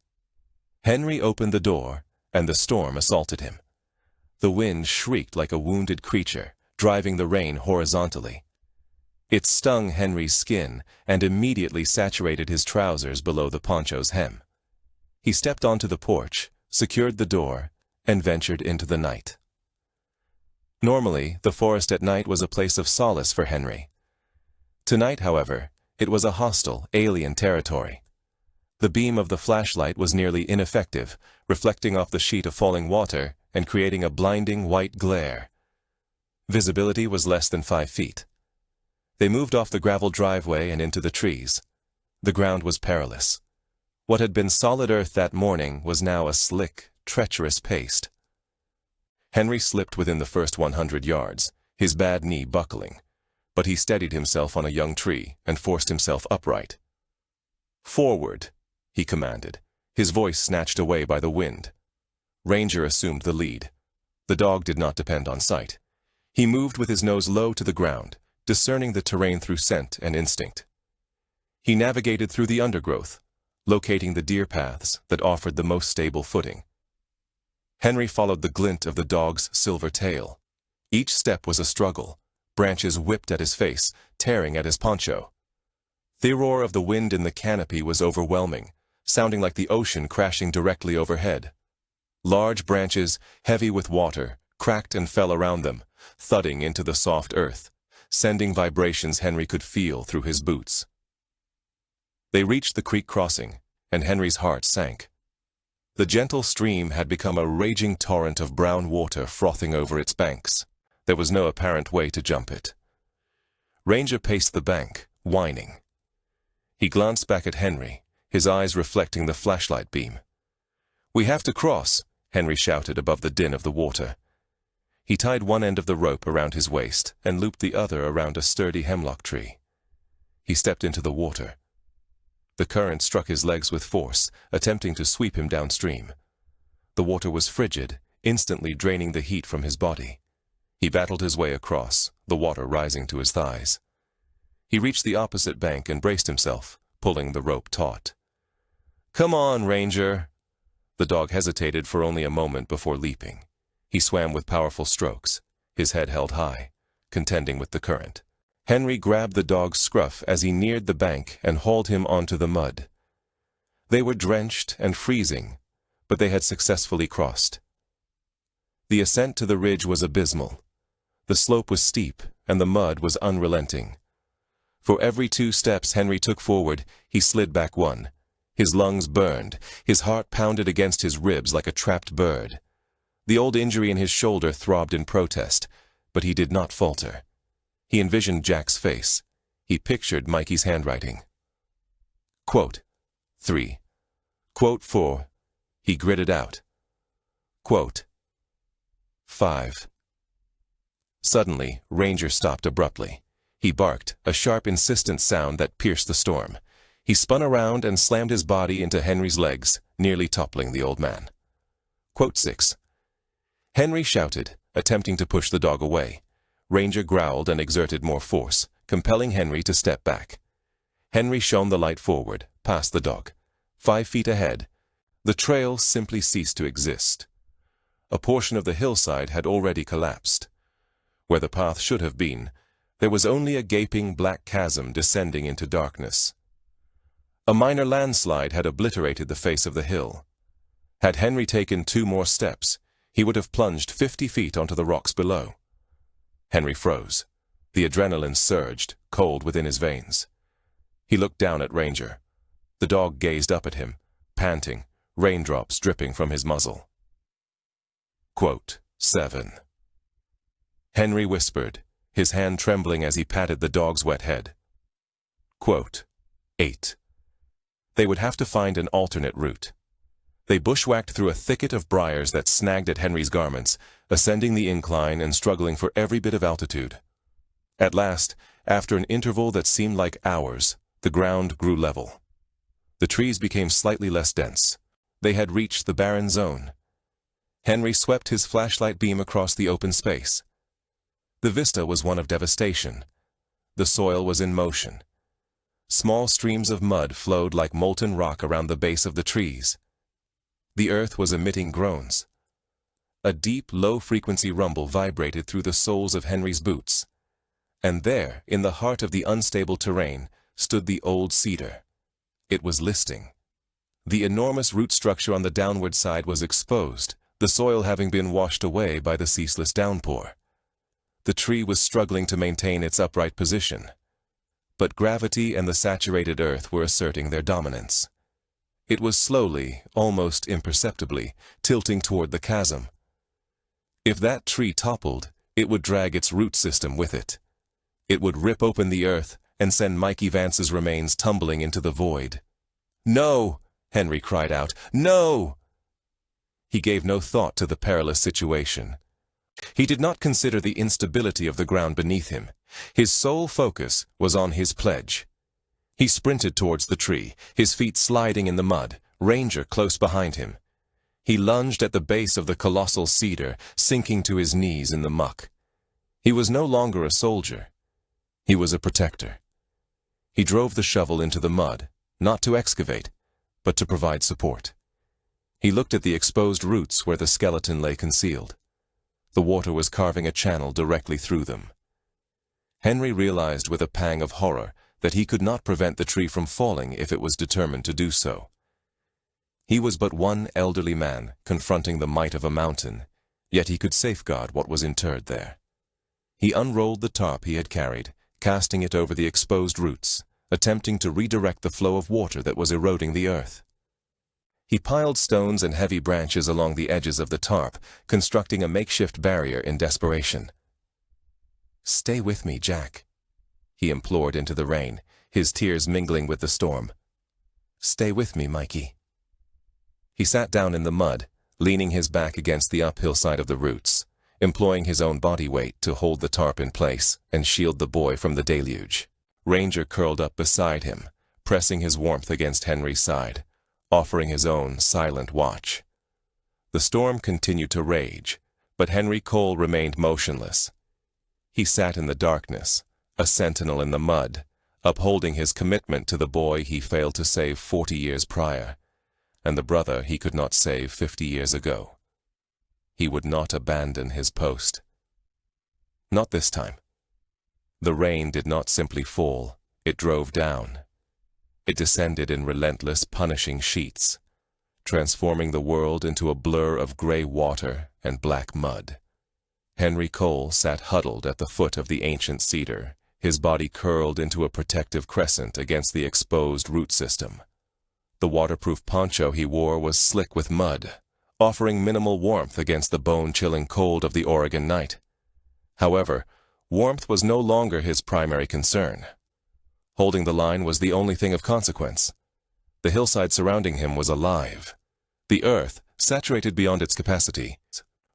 Henry opened the door, and the storm assaulted him. The wind shrieked like a wounded creature, driving the rain horizontally. It stung Henry's skin and immediately saturated his trousers below the poncho's hem. He stepped onto the porch, secured the door, and ventured into the night. Normally, the forest at night was a place of solace for Henry. Tonight, however, it was a hostile, alien territory. The beam of the flashlight was nearly ineffective, reflecting off the sheet of falling water and creating a blinding white glare. Visibility was less than 5 feet. They moved off the gravel driveway and into the trees. The ground was perilous. What had been solid earth that morning was now a slick, treacherous paste. Henry slipped within the first 100 yards, his bad knee buckling, but he steadied himself on a young tree and forced himself upright. "Forward," he commanded, his voice snatched away by the wind. Ranger assumed the lead. The dog did not depend on sight. He moved with his nose low to the ground, discerning the terrain through scent and instinct. He navigated through the undergrowth, locating the deer paths that offered the most stable footing. Henry followed the glint of the dog's silver tail. Each step was a struggle. Branches whipped at his face, tearing at his poncho. The roar of the wind in the canopy was overwhelming, sounding like the ocean crashing directly overhead. Large branches, heavy with water, cracked and fell around them, thudding into the soft earth, sending vibrations Henry could feel through his boots. They reached the creek crossing, and Henry's heart sank. The gentle stream had become a raging torrent of brown water frothing over its banks. There was no apparent way to jump it. Ranger paced the bank, whining. He glanced back at Henry, his eyes reflecting the flashlight beam. "We have to cross," Henry shouted above the din of the water. He tied one end of the rope around his waist and looped the other around a sturdy hemlock tree. He stepped into the water. The current struck his legs with force, attempting to sweep him downstream. The water was frigid, instantly draining the heat from his body. He battled his way across, the water rising to his thighs. He reached the opposite bank and braced himself, pulling the rope taut. "Come on, Ranger." The dog hesitated for only a moment before leaping. He swam with powerful strokes, his head held high, contending with the current. Henry grabbed the dog's scruff as he neared the bank and hauled him onto the mud. They were drenched and freezing, but they had successfully crossed. The ascent to the ridge was abysmal. The slope was steep, and the mud was unrelenting. For every 2 steps Henry took forward, he slid back 1. His lungs burned, his heart pounded against his ribs like a trapped bird. The old injury in his shoulder throbbed in protest, but he did not falter. He envisioned Jack's face. He pictured Mikey's handwriting. Quote 3. Quote 4. He gritted out. Quote 5. Suddenly, Ranger stopped abruptly. He barked, a sharp, insistent sound that pierced the storm. He spun around and slammed his body into Henry's legs, nearly toppling the old man. Quote 6. Henry shouted, attempting to push the dog away. Ranger growled and exerted more force, compelling Henry to step back. Henry shone the light forward, past the dog. 5 feet ahead, The trail simply ceased to exist. A portion of the hillside had already collapsed. Where the path should have been, there was only a gaping black chasm descending into darkness. A minor landslide had obliterated the face of the hill. Had Henry taken 2 more steps, he would have plunged 50 feet onto the rocks below. Henry froze. The adrenaline surged, cold within his veins. He looked down at Ranger. The dog gazed up at him, panting, raindrops dripping from his muzzle. Quote 7. Henry whispered, his hand trembling as he patted the dog's wet head. Quote 8. They would have to find an alternate route. They bushwhacked through a thicket of briars that snagged at Henry's garments, ascending the incline and struggling for every bit of altitude. At last, after an interval that seemed like hours, the ground grew level. The trees became slightly less dense. They had reached the barren zone. Henry swept his flashlight beam across the open space. The vista was one of devastation. The soil was in motion. Small streams of mud flowed like molten rock around the base of the trees. The earth was emitting groans. A deep, low-frequency rumble vibrated through the soles of Henry's boots. And there, in the heart of the unstable terrain, stood the old cedar. It was listing. The enormous root structure on the downward side was exposed, the soil having been washed away by the ceaseless downpour. The tree was struggling to maintain its upright position. But gravity and the saturated earth were asserting their dominance. It was slowly, almost imperceptibly, tilting toward the chasm. If that tree toppled, it would drag its root system with it. It would rip open the earth and send Mikey Vance's remains tumbling into the void. "No!" Henry cried out. "No!" He gave no thought to the perilous situation. He did not consider the instability of the ground beneath him. His sole focus was on his pledge. He sprinted towards the tree, his feet sliding in the mud, Ranger close behind him. He lunged at the base of the colossal cedar, sinking to his knees in the muck. He was no longer a soldier. He was a protector. He drove the shovel into the mud, not to excavate, but to provide support. He looked at the exposed roots where the skeleton lay concealed. The water was carving a channel directly through them. Henry realized with a pang of horror that he could not prevent the tree from falling if it was determined to do so. He was but one elderly man confronting the might of a mountain, yet he could safeguard what was interred there. He unrolled the tarp he had carried, casting it over the exposed roots, attempting to redirect the flow of water that was eroding the earth. He piled stones and heavy branches along the edges of the tarp, constructing a makeshift barrier in desperation. "Stay with me, Jack," he implored into the rain, his tears mingling with the storm. "Stay with me, Mikey." He sat down in the mud, leaning his back against the uphill side of the roots, employing his own body weight to hold the tarp in place and shield the boy from the deluge. Ranger curled up beside him, pressing his warmth against Henry's side, offering his own silent watch. The storm continued to rage, but Henry Cole remained motionless. He sat in the darkness, a sentinel in the mud, upholding his commitment to the boy he failed to save 40 years prior, and the brother he could not save 50 years ago. He would not abandon his post. Not this time. The rain did not simply fall, it drove down. It descended in relentless, punishing sheets, transforming the world into a blur of gray water and black mud. Henry Cole sat huddled at the foot of the ancient cedar, his body curled into a protective crescent against the exposed root system. The waterproof poncho he wore was slick with mud, offering minimal warmth against the bone-chilling cold of the Oregon night. However, warmth was no longer his primary concern. Holding the line was the only thing of consequence. The hillside surrounding him was alive. The earth, saturated beyond its capacity,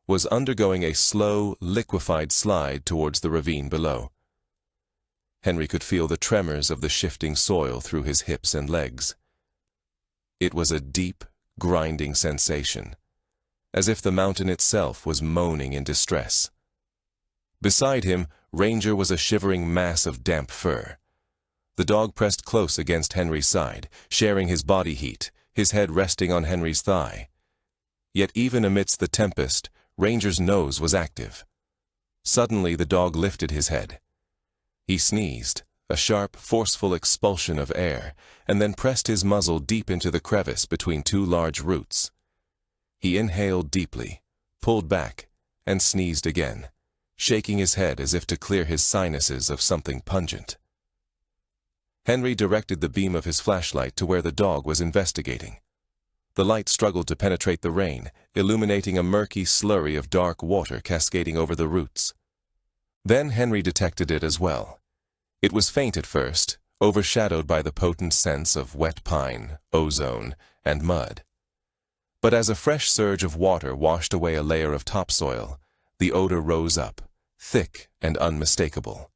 was undergoing a slow, liquefied slide towards the ravine below. Henry could feel the tremors of the shifting soil through his hips and legs. It was a deep, grinding sensation, as if the mountain itself was moaning in distress. Beside him, Ranger was a shivering mass of damp fur. The dog pressed close against Henry's side, sharing his body heat, his head resting on Henry's thigh. Yet even amidst the tempest, Ranger's nose was active. Suddenly the dog lifted his head. He sneezed, a sharp, forceful expulsion of air, and then pressed his muzzle deep into the crevice between two large roots. He inhaled deeply, pulled back, and sneezed again, shaking his head as if to clear his sinuses of something pungent. Henry directed the beam of his flashlight to where the dog was investigating. The light struggled to penetrate the rain, illuminating a murky slurry of dark water cascading over the roots. Then Henry detected it as well. It was faint at first, overshadowed by the potent scents of wet pine, ozone, and mud. But as a fresh surge of water washed away a layer of topsoil, the odor rose up, thick and unmistakable.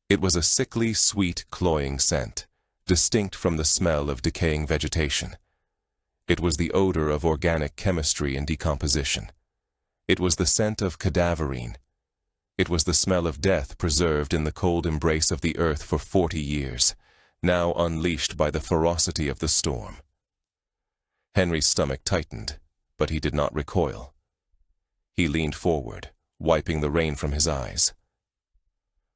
It was a sickly, sweet, cloying scent, distinct from the smell of decaying vegetation. It was the odor of organic chemistry in decomposition. It was the scent of cadaverine. It was the smell of death preserved in the cold embrace of the earth for 40 years, now unleashed by the ferocity of the storm. Henry's stomach tightened, but he did not recoil. He leaned forward, wiping the rain from his eyes.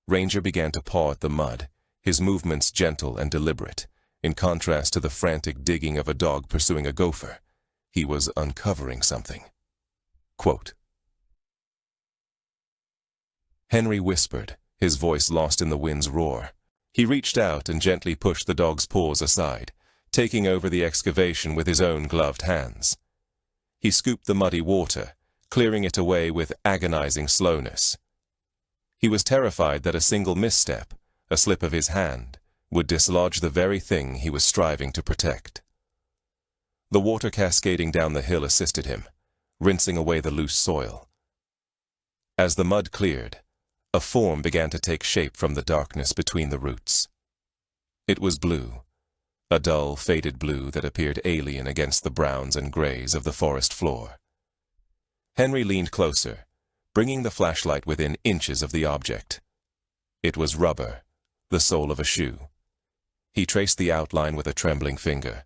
Ranger began to paw at the mud, his movements gentle and deliberate, in contrast to the frantic digging of a dog pursuing a gopher. He was uncovering something. Quote, Henry whispered, his voice lost in the wind's roar. He reached out and gently pushed the dog's paws aside, taking over the excavation with his own gloved hands. He scooped the muddy water, clearing it away with agonizing slowness. He was terrified that a single misstep, a slip of his hand, would dislodge the very thing he was striving to protect. The water cascading down the hill assisted him, rinsing away the loose soil. As the mud cleared, a form began to take shape from the darkness between the roots. It was blue, a dull, faded blue that appeared alien against the browns and grays of the forest floor. Henry leaned closer, bringing the flashlight within inches of the object. It was rubber, the sole of a shoe. He traced the outline with a trembling finger.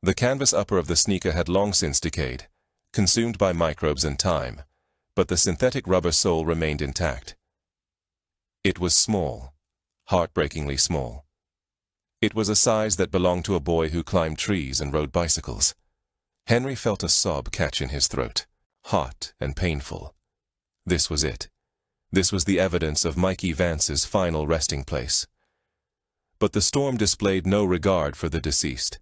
The canvas upper of the sneaker had long since decayed, consumed by microbes and time, but the synthetic rubber sole remained intact. It was small, heartbreakingly small. It was a size that belonged to a boy who climbed trees and rode bicycles. Henry felt a sob catch in his throat, hot and painful. This was it. This was the evidence of Mikey Vance's final resting place. But the storm displayed no regard for the deceased.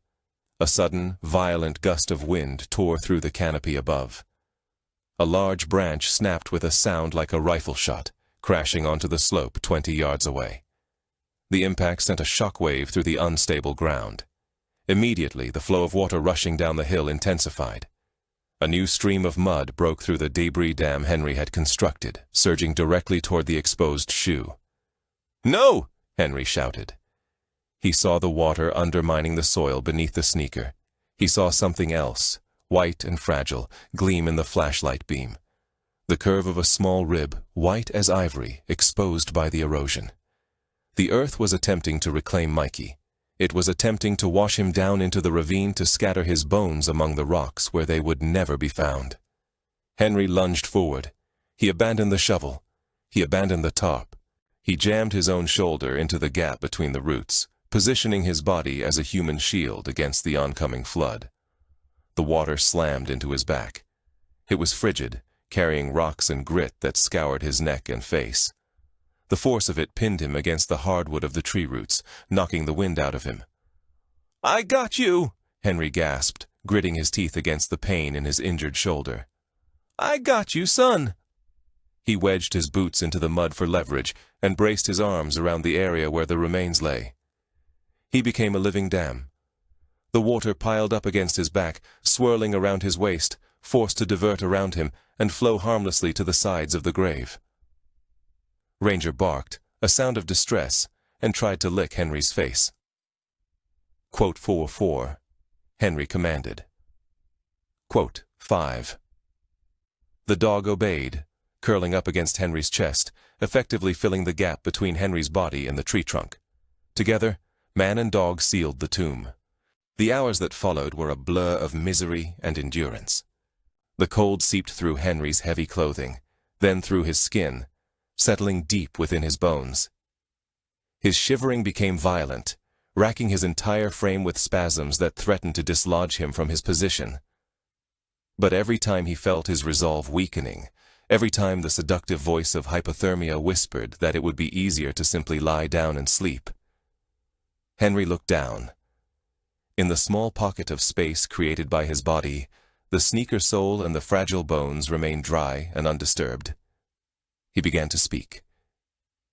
A sudden, violent gust of wind tore through the canopy above. A large branch snapped with a sound like a rifle shot, crashing onto the slope 20 yards away. The impact sent a shockwave through the unstable ground. Immediately, the flow of water rushing down the hill intensified. A new stream of mud broke through the debris dam Henry had constructed, surging directly toward the exposed shoe. "No!" Henry shouted. He saw the water undermining the soil beneath the sneaker. He saw something else, white and fragile, gleam in the flashlight beam. The curve of a small rib, white as ivory, exposed by the erosion. The earth was attempting to reclaim Mikey. It was attempting to wash him down into the ravine to scatter his bones among the rocks where they would never be found. Henry lunged forward. He abandoned the shovel. He abandoned the tarp. He jammed his own shoulder into the gap between the roots, positioning his body as a human shield against the oncoming flood. The water slammed into his back. It was frigid, carrying rocks and grit that scoured his neck and face. The force of it pinned him against the hardwood of the tree roots, knocking the wind out of him. "I got you!" Henry gasped, gritting his teeth against the pain in his injured shoulder. "I got you, son!" He wedged his boots into the mud for leverage and braced his arms around the area where the remains lay. He became a living dam. The water piled up against his back, swirling around his waist, forced to divert around him and flow harmlessly to the sides of the grave. Ranger barked, a sound of distress, and tried to lick Henry's face. Quote 4-4. Henry commanded. Quote 5. The dog obeyed, curling up against Henry's chest, effectively filling the gap between Henry's body and the tree trunk. Together, man and dog sealed the tomb. The hours that followed were a blur of misery and endurance. The cold seeped through Henry's heavy clothing, then through his skin, settling deep within his bones. His shivering became violent, racking his entire frame with spasms that threatened to dislodge him from his position. But every time he felt his resolve weakening, every time the seductive voice of hypothermia whispered that it would be easier to simply lie down and sleep, Henry looked down. In the small pocket of space created by his body, the sneaker sole and the fragile bones remained dry and undisturbed. He began to speak.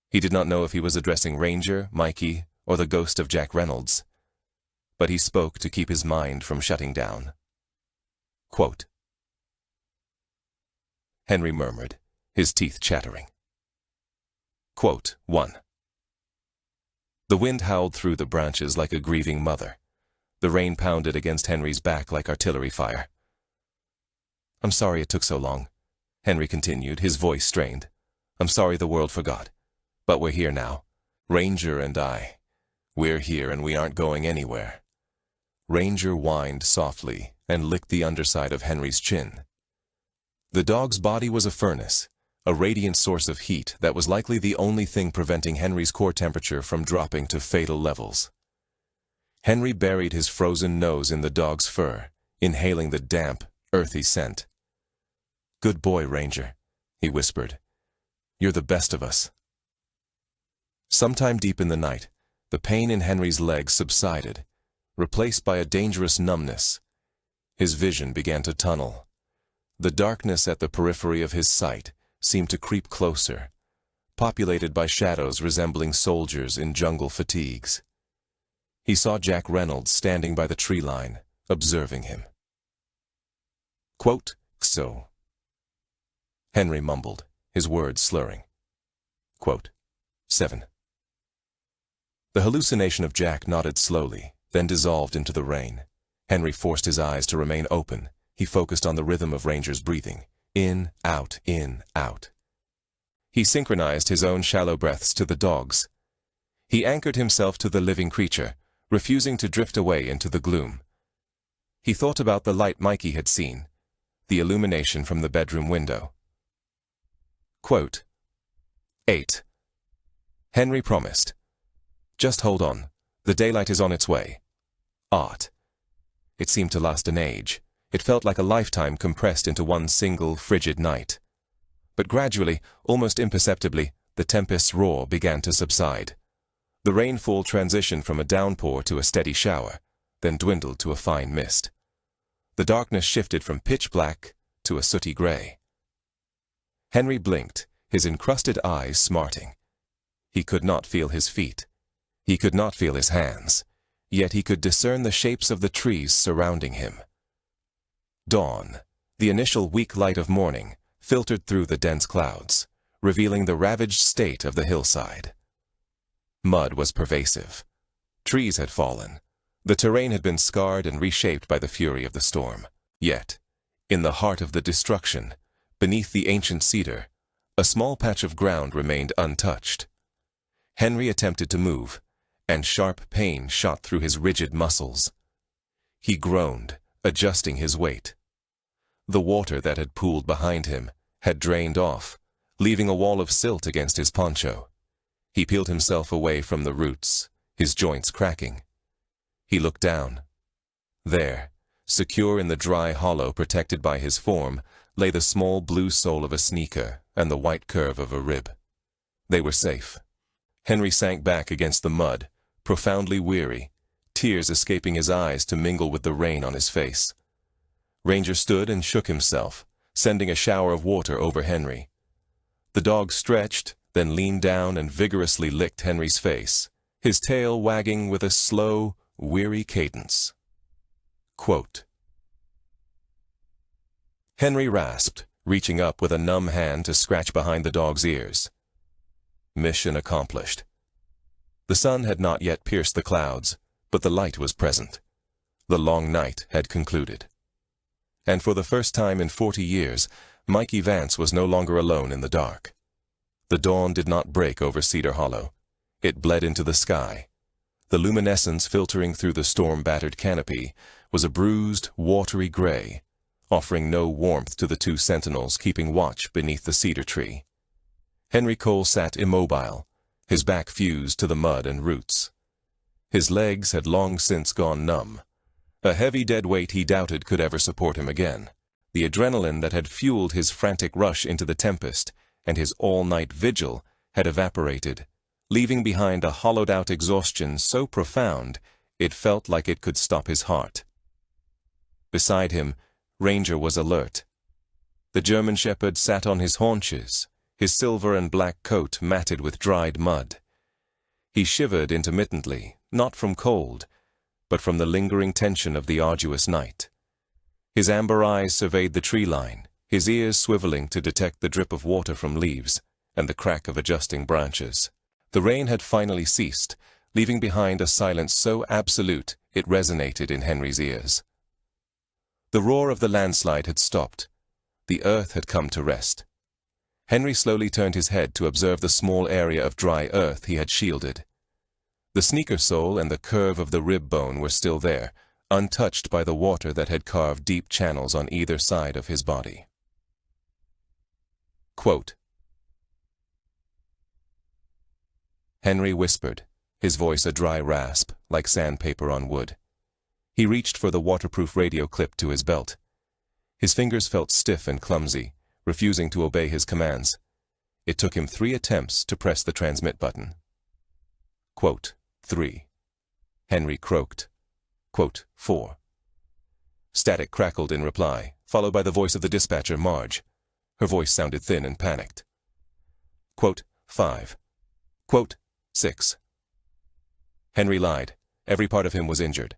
He did not know if he was addressing Ranger, Mikey, or the ghost of Jack Reynolds, but he spoke to keep his mind from shutting down. Quote, Henry murmured, his teeth chattering. Quote 1. The wind howled through the branches like a grieving mother. The rain pounded against Henry's back like artillery fire. I'm sorry it took so long, Henry continued, his voice strained. I'm sorry the world forgot. But we're here now. Ranger and I. We're here and we aren't going anywhere. Ranger whined softly and licked the underside of Henry's chin. The dog's body was a furnace, a radiant source of heat that was likely the only thing preventing Henry's core temperature from dropping to fatal levels. Henry buried his frozen nose in the dog's fur, inhaling the damp, earthy scent. Good boy, Ranger, he whispered. You're the best of us. Sometime deep in the night, the pain in Henry's legs subsided, replaced by a dangerous numbness. His vision began to tunnel. The darkness at the periphery of his sight seemed to creep closer, populated by shadows resembling soldiers in jungle fatigues. He saw Jack Reynolds standing by the tree line, observing him. Quote, so. Henry mumbled, his words slurring. Quote, 7. The hallucination of Jack nodded slowly, then dissolved into the rain. Henry forced his eyes to remain open. He focused on the rhythm of Ranger's breathing. In, out, in, out. He synchronized his own shallow breaths to the dog's. He anchored himself to the living creature, refusing to drift away into the gloom. He thought about the light Mikey had seen, the illumination from the bedroom window. Quote, 8. Henry promised. Just hold on. The daylight is on its way. Art. It seemed to last an age. It felt like a lifetime compressed into one single, frigid night. But gradually, almost imperceptibly, the tempest's roar began to subside. The rainfall transitioned from a downpour to a steady shower, then dwindled to a fine mist. The darkness shifted from pitch black to a sooty gray. Henry blinked, his encrusted eyes smarting. He could not feel his feet. He could not feel his hands, yet he could discern the shapes of the trees surrounding him. Dawn, the initial weak light of morning, filtered through the dense clouds, revealing the ravaged state of the hillside. Mud was pervasive. Trees had fallen. The terrain had been scarred and reshaped by the fury of the storm. Yet, in the heart of the destruction, beneath the ancient cedar, a small patch of ground remained untouched. Henry attempted to move, and sharp pain shot through his rigid muscles. He groaned, adjusting his weight. The water that had pooled behind him had drained off, leaving a wall of silt against his poncho. He peeled himself away from the roots, his joints cracking. He looked down. There, secure in the dry hollow protected by his form, lay the small blue sole of a sneaker and the white curve of a rib. They were safe. Henry sank back against the mud, profoundly weary, tears escaping his eyes to mingle with the rain on his face. Ranger stood and shook himself, sending a shower of water over Henry. The dog stretched, then leaned down and vigorously licked Henry's face, his tail wagging with a slow, weary cadence. Quote, Henry rasped, reaching up with a numb hand to scratch behind the dog's ears. Mission accomplished. The sun had not yet pierced the clouds, but the light was present. The long night had concluded. And for the first time in 40 years, Mikey Vance was no longer alone in the dark. The dawn did not break over Cedar Hollow. It bled into the sky. The luminescence filtering through the storm-battered canopy was a bruised, watery gray, offering no warmth to the two sentinels keeping watch beneath the cedar tree. Henry Cole sat immobile, his back fused to the mud and roots. His legs had long since gone numb, a heavy dead weight he doubted could ever support him again. The adrenaline that had fueled his frantic rush into the tempest and his all-night vigil had evaporated, leaving behind a hollowed-out exhaustion so profound it felt like it could stop his heart. Beside him, Ranger was alert. The German shepherd sat on his haunches, his silver and black coat matted with dried mud. He shivered intermittently, not from cold, but from the lingering tension of the arduous night. His amber eyes surveyed the tree line, his ears swiveling to detect the drip of water from leaves and the crack of adjusting branches. The rain had finally ceased, leaving behind a silence so absolute it resonated in Henry's ears. The roar of the landslide had stopped. The earth had come to rest. Henry slowly turned his head to observe the small area of dry earth he had shielded. The sneaker sole and the curve of the rib bone were still there, untouched by the water that had carved deep channels on either side of his body. Quote, Henry whispered, his voice a dry rasp, like sandpaper on wood. He reached for the waterproof radio clip to his belt. His fingers felt stiff and clumsy, refusing to obey his commands. It took him 3 attempts to press the transmit button. Quote, 3. Henry croaked. Quote, 4. Static crackled in reply, followed by the voice of the dispatcher, Marge. Her voice sounded thin and panicked. Quote, 5. Quote, 6. Henry lied. Every part of him was injured.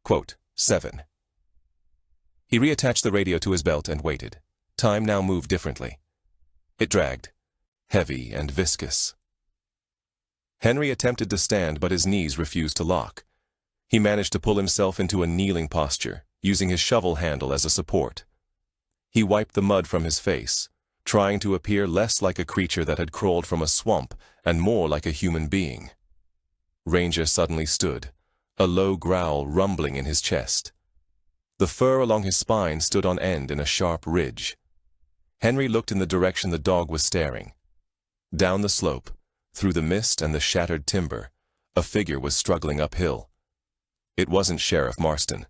Quote, 7. He reattached the radio to his belt and waited. Time now moved differently. It dragged, heavy and viscous. Henry attempted to stand, but his knees refused to lock. He managed to pull himself into a kneeling posture, using his shovel handle as a support. He wiped the mud from his face, trying to appear less like a creature that had crawled from a swamp and more like a human being. Ranger suddenly stood, a low growl rumbling in his chest. The fur along his spine stood on end in a sharp ridge. Henry looked in the direction the dog was staring. Down the slope, through the mist and the shattered timber, a figure was struggling uphill. It wasn't Sheriff Marston.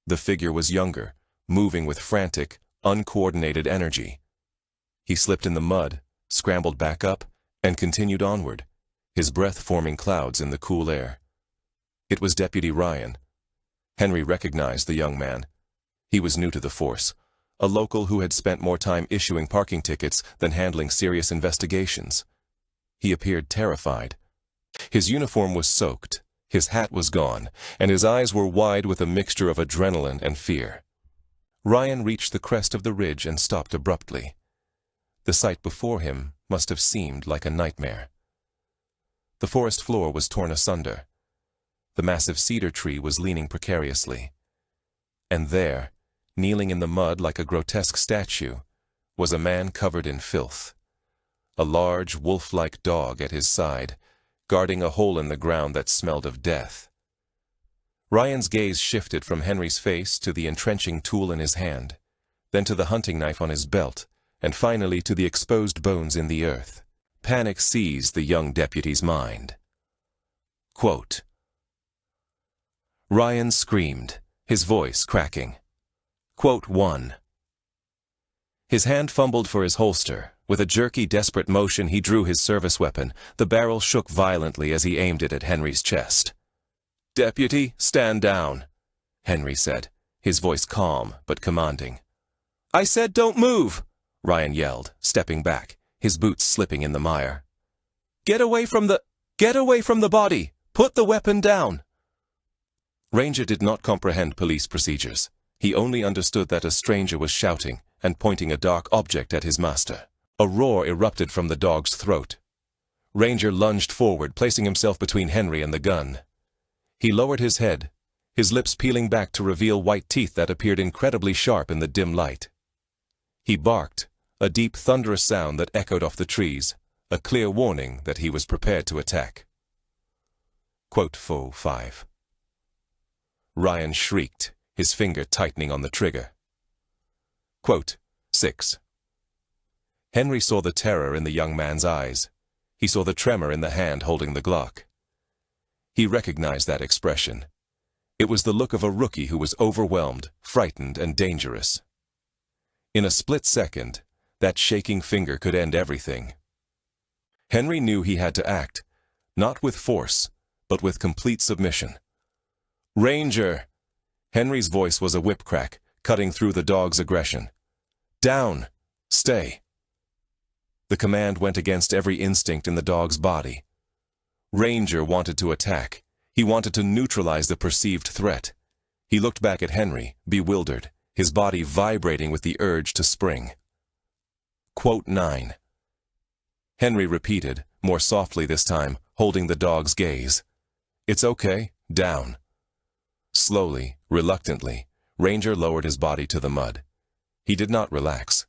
The figure was younger, moving with frantic, uncoordinated energy. He slipped in the mud, scrambled back up, and continued onward, his breath forming clouds in the cool air. It was Deputy Ryan. Henry recognized the young man. He was new to the force, a local who had spent more time issuing parking tickets than handling serious investigations. He appeared terrified. His uniform was soaked, his hat was gone, and his eyes were wide with a mixture of adrenaline and fear. Ryan reached the crest of the ridge and stopped abruptly. The sight before him must have seemed like a nightmare. The forest floor was torn asunder. The massive cedar tree was leaning precariously. And there, kneeling in the mud like a grotesque statue, was a man covered in filth. A large, wolf-like dog at his side, guarding a hole in the ground that smelled of death. Ryan's gaze shifted from Henry's face to the entrenching tool in his hand, then to the hunting knife on his belt, and finally to the exposed bones in the earth. Panic seized the young deputy's mind. Quote, Ryan screamed, his voice cracking. Quote 1. His hand fumbled for his holster. With a jerky, desperate motion, he drew his service weapon. The barrel shook violently as he aimed it at Henry's chest. Deputy, stand down, Henry said, his voice calm but commanding. I said don't move, Ryan yelled, stepping back, his boots slipping in the mire. Get away from the body! Put the weapon down! Ranger did not comprehend police procedures. He only understood that a stranger was shouting and pointing a dark object at his master. A roar erupted from the dog's throat. Ranger lunged forward, placing himself between Henry and the gun. He lowered his head, his lips peeling back to reveal white teeth that appeared incredibly sharp in the dim light. He barked, a deep, thunderous sound that echoed off the trees, a clear warning that he was prepared to attack. Quote 5. Ryan shrieked, his finger tightening on the trigger. Quote 6. Henry saw the terror in the young man's eyes. He saw the tremor in the hand holding the Glock. He recognized that expression. It was the look of a rookie who was overwhelmed, frightened, and dangerous. In a split second, that shaking finger could end everything. Henry knew he had to act, not with force, but with complete submission. "Ranger!" Henry's voice was a whip crack, cutting through the dog's aggression. "Down! Stay!" The command went against every instinct in the dog's body. Ranger wanted to attack. He wanted to neutralize the perceived threat. He looked back at Henry, bewildered, his body vibrating with the urge to spring. Quote 9. Henry repeated, more softly this time, holding the dog's gaze. "It's okay, down." Slowly, reluctantly, Ranger lowered his body to the mud. He did not relax.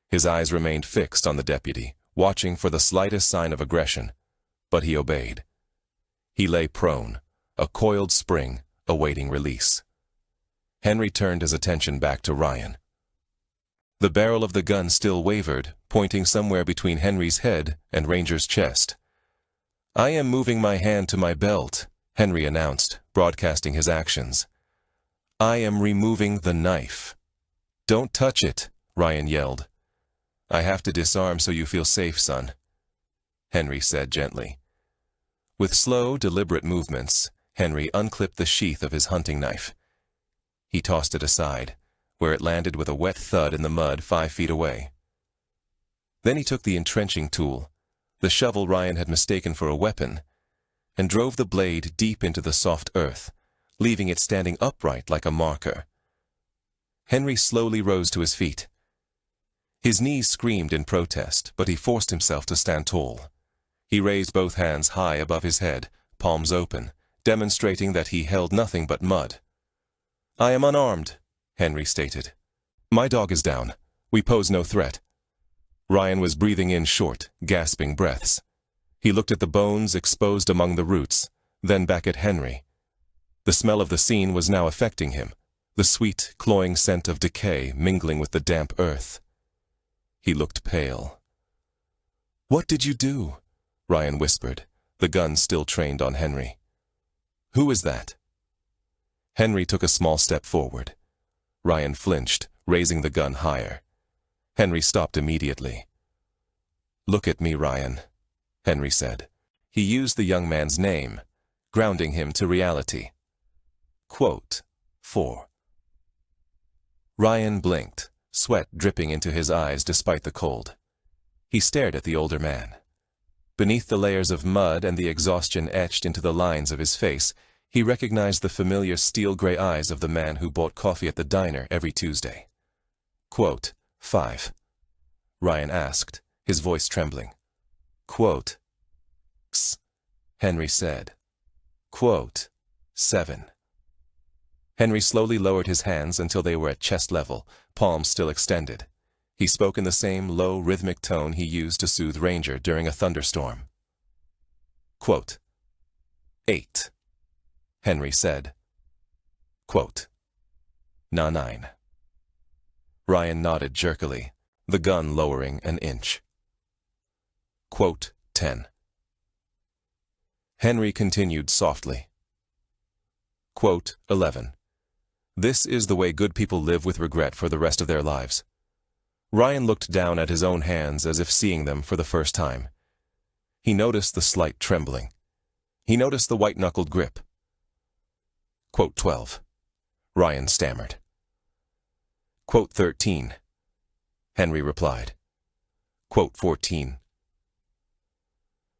His eyes remained fixed on the deputy, watching for the slightest sign of aggression, but he obeyed. He lay prone, a coiled spring, awaiting release. Henry turned his attention back to Ryan. The barrel of the gun still wavered, pointing somewhere between Henry's head and Ranger's chest. "I am moving my hand to my belt," Henry announced, broadcasting his actions. "I am removing the knife." "Don't touch it," Ryan yelled. "I have to disarm so you feel safe, son," Henry said gently. With slow, deliberate movements, Henry unclipped the sheath of his hunting knife. He tossed it aside, where it landed with a wet thud in the mud 5 feet away. Then he took the entrenching tool, the shovel Ryan had mistaken for a weapon, and drove the blade deep into the soft earth, leaving it standing upright like a marker. Henry slowly rose to his feet. His knees screamed in protest, but he forced himself to stand tall. He raised both hands high above his head, palms open, demonstrating that he held nothing but mud. "I am unarmed," Henry stated. "My dog is down. We pose no threat." Ryan was breathing in short, gasping breaths. He looked at the bones exposed among the roots, then back at Henry. The smell of the scene was now affecting him, the sweet, cloying scent of decay mingling with the damp earth. He looked pale. "What did you do?" Ryan whispered, the gun still trained on Henry. "Who is that?" Henry took a small step forward. Ryan flinched, raising the gun higher. Henry stopped immediately. "Look at me, Ryan," Henry said. He used the young man's name, grounding him to reality. Quote 4. Ryan blinked, sweat dripping into his eyes despite the cold. He stared at the older man. Beneath the layers of mud and the exhaustion etched into the lines of his face, he recognized the familiar steel-gray eyes of the man who bought coffee at the diner every Tuesday. Quote 5. Ryan asked, his voice trembling. Quote 6. Henry said. Quote 7. Henry slowly lowered his hands until they were at chest level, palms still extended. He spoke in the same low, rhythmic tone he used to soothe Ranger during a thunderstorm. Quote 8. Henry said. Quote 9. Ryan nodded jerkily, the gun lowering an inch. Quote 10. Henry continued softly. Quote 11. This is the way good people live with regret for the rest of their lives. Ryan looked down at his own hands as if seeing them for the first time. He noticed the slight trembling. He noticed the white-knuckled grip. Quote 12. Ryan stammered. Quote 13. Henry replied. Quote 14.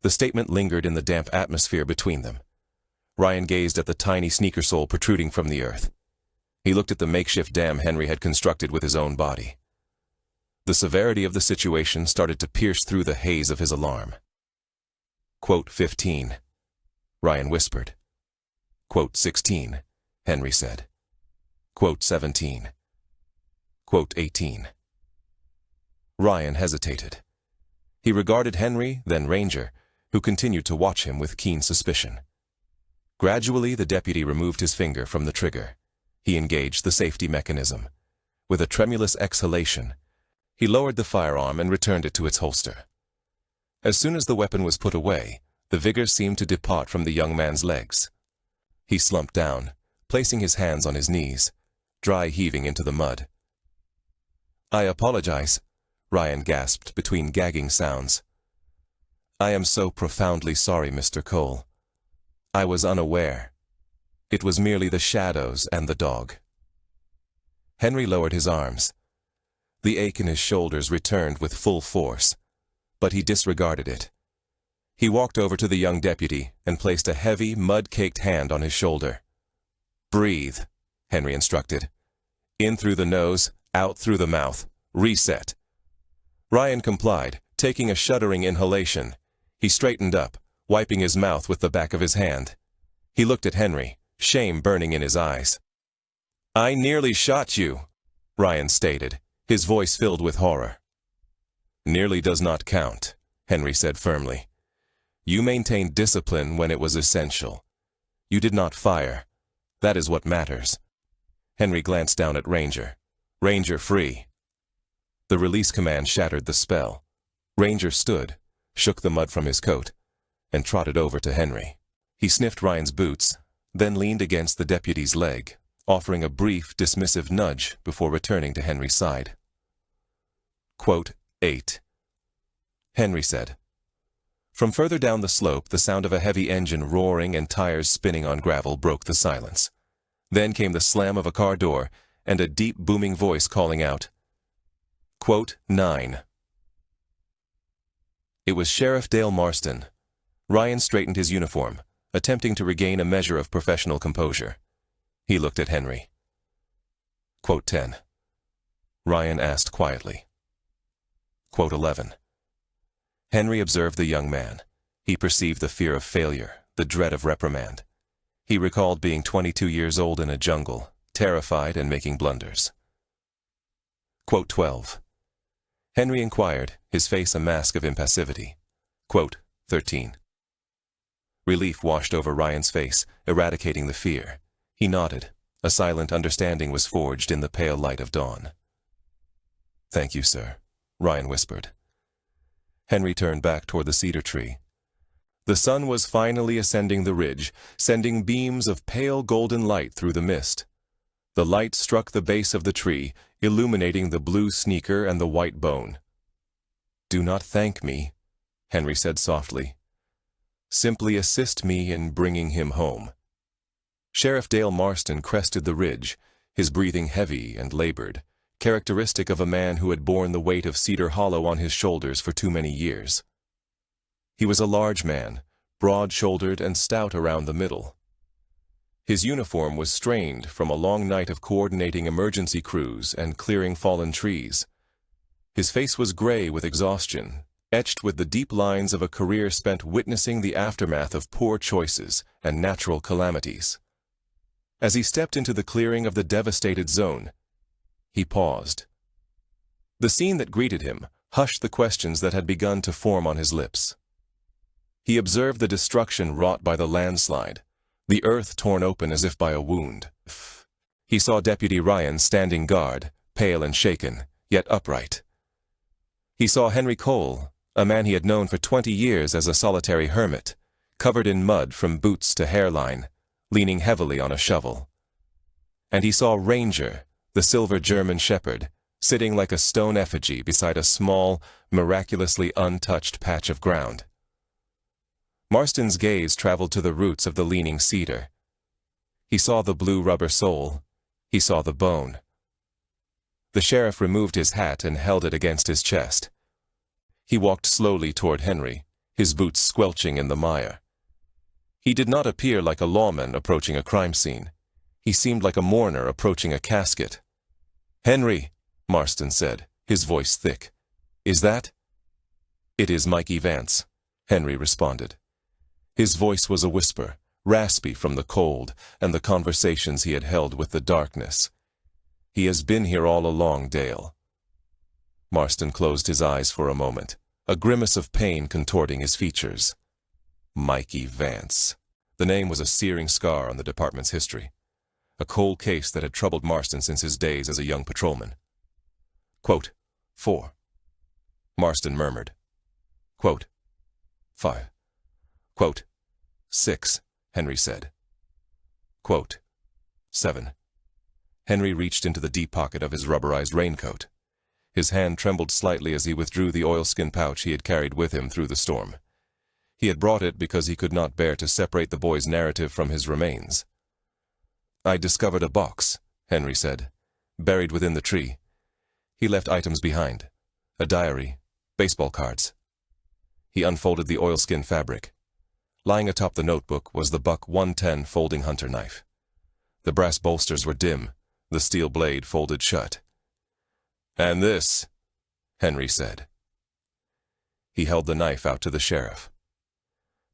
The statement lingered in the damp atmosphere between them. Ryan gazed at the tiny sneaker sole protruding from the earth. He looked at the makeshift dam Henry had constructed with his own body. The severity of the situation started to pierce through the haze of his alarm. Quote 15. Ryan whispered. Quote 16. Henry said. Quote 17. Quote 18. Ryan hesitated. He regarded Henry, then Ranger, who continued to watch him with keen suspicion. Gradually, the deputy removed his finger from the trigger. He engaged the safety mechanism. With a tremulous exhalation, he lowered the firearm and returned it to its holster. As soon as the weapon was put away, the vigor seemed to depart from the young man's legs. He slumped down, placing his hands on his knees, dry heaving into the mud. "I apologize," Ryan gasped between gagging sounds. "I am so profoundly sorry, Mr. Cole. I was unaware. It was merely the shadows and the dog." Henry lowered his arms. The ache in his shoulders returned with full force, but he disregarded it. He walked over to the young deputy and placed a heavy, mud-caked hand on his shoulder. "Breathe," Henry instructed. "In through the nose, out through the mouth. Reset." Ryan complied, taking a shuddering inhalation. He straightened up, wiping his mouth with the back of his hand. He looked at Henry, shame burning in his eyes. "I nearly shot you," Ryan stated, his voice filled with horror. "Nearly does not count," Henry said firmly. "You maintained discipline when it was essential. You did not fire. That is what matters." Henry glanced down at Ranger. "Ranger free." The release command shattered the spell. Ranger stood, shook the mud from his coat, and trotted over to Henry. He sniffed Ryan's boots, then leaned against the deputy's leg, offering a brief, dismissive nudge before returning to Henry's side. Quote 8. Henry said. From further down the slope, the sound of a heavy engine roaring and tires spinning on gravel broke the silence. Then came the slam of a car door and a deep, booming voice calling out. Quote 9. It was Sheriff Dale Marston. Ryan straightened his uniform, attempting to regain a measure of professional composure. He looked at Henry. Quote 10. Ryan asked quietly. Quote 11. Henry observed the young man. He perceived the fear of failure, the dread of reprimand. He recalled being 22 years old in a jungle, terrified and making blunders. Quote 12. Henry inquired, his face a mask of impassivity. Quote 13. Relief washed over Ryan's face, eradicating the fear. He nodded. A silent understanding was forged in the pale light of dawn. "Thank you, sir," Ryan whispered. Henry turned back toward the cedar tree. The sun was finally ascending the ridge, sending beams of pale golden light through the mist. The light struck the base of the tree, illuminating the blue sneaker and the white bone. "Do not thank me," Henry said softly. "Simply assist me in bringing him home." Sheriff Dale Marston crested the ridge, his breathing heavy and labored, characteristic of a man who had borne the weight of Cedar Hollow on his shoulders for too many years. He was a large man, broad-shouldered and stout around the middle. His uniform was strained from a long night of coordinating emergency crews and clearing fallen trees. His face was gray with exhaustion, etched with the deep lines of a career spent witnessing the aftermath of poor choices and natural calamities. As he stepped into the clearing of the devastated zone, he paused. The scene that greeted him hushed the questions that had begun to form on his lips. He observed the destruction wrought by the landslide, the earth torn open as if by a wound. He saw Deputy Ryan standing guard, pale and shaken, yet upright. He saw Henry Cole, a man he had known for 20 years as a solitary hermit, covered in mud from boots to hairline, leaning heavily on a shovel. And he saw Ranger, the silver German shepherd, sitting like a stone effigy beside a small, miraculously untouched patch of ground. Marston's gaze traveled to the roots of the leaning cedar. He saw the blue rubber sole. He saw the bone. The sheriff removed his hat and held it against his chest. He walked slowly toward Henry, his boots squelching in the mire. He did not appear like a lawman approaching a crime scene. He seemed like a mourner approaching a casket. "Henry," Marston said, his voice thick. "Is that?" "It is Mikey Vance," Henry responded. His voice was a whisper, raspy from the cold and the conversations he had held with the darkness. "He has been here all along, Dale." Marston closed his eyes for a moment, a grimace of pain contorting his features. Mikey Vance. The name was a searing scar on the department's history, a cold case that had troubled Marston since his days as a young patrolman. Quote, 4. Marston murmured. Quote, 5. Quote, 6, Henry said. Quote, 7. Henry reached into the deep pocket of his rubberized raincoat. His hand trembled slightly as he withdrew the oilskin pouch he had carried with him through the storm. He had brought it because he could not bear to separate the boy's narrative from his remains. I discovered a box, Henry said, buried within the tree. He left items behind, a diary, baseball cards. He unfolded the oilskin fabric. Lying atop the notebook was the Buck 110 folding hunter knife. The brass bolsters were dim, the steel blade folded shut. And this, Henry said. He held the knife out to the sheriff.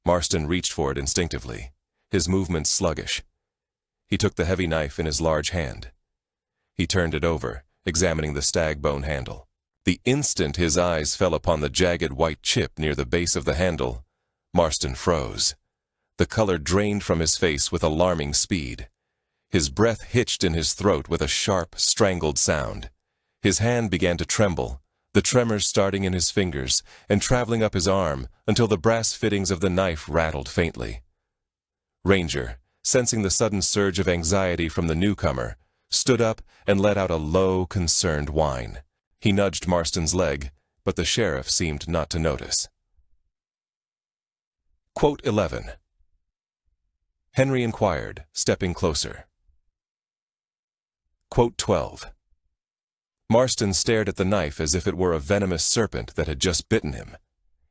Marston reached for it instinctively, his movements sluggish. He took the heavy knife in his large hand. He turned it over, examining the stag bone handle. The instant his eyes fell upon the jagged white chip near the base of the handle, Marston froze. The color drained from his face with alarming speed. His breath hitched in his throat with a sharp, strangled sound. His hand began to tremble, the tremors starting in his fingers and traveling up his arm until the brass fittings of the knife rattled faintly. Ranger, sensing the sudden surge of anxiety from the newcomer, stood up and let out a low, concerned whine. He nudged Marston's leg, but the sheriff seemed not to notice. Quote 11. Henry inquired, stepping closer. Quote 12. Marston stared at the knife as if it were a venomous serpent that had just bitten him.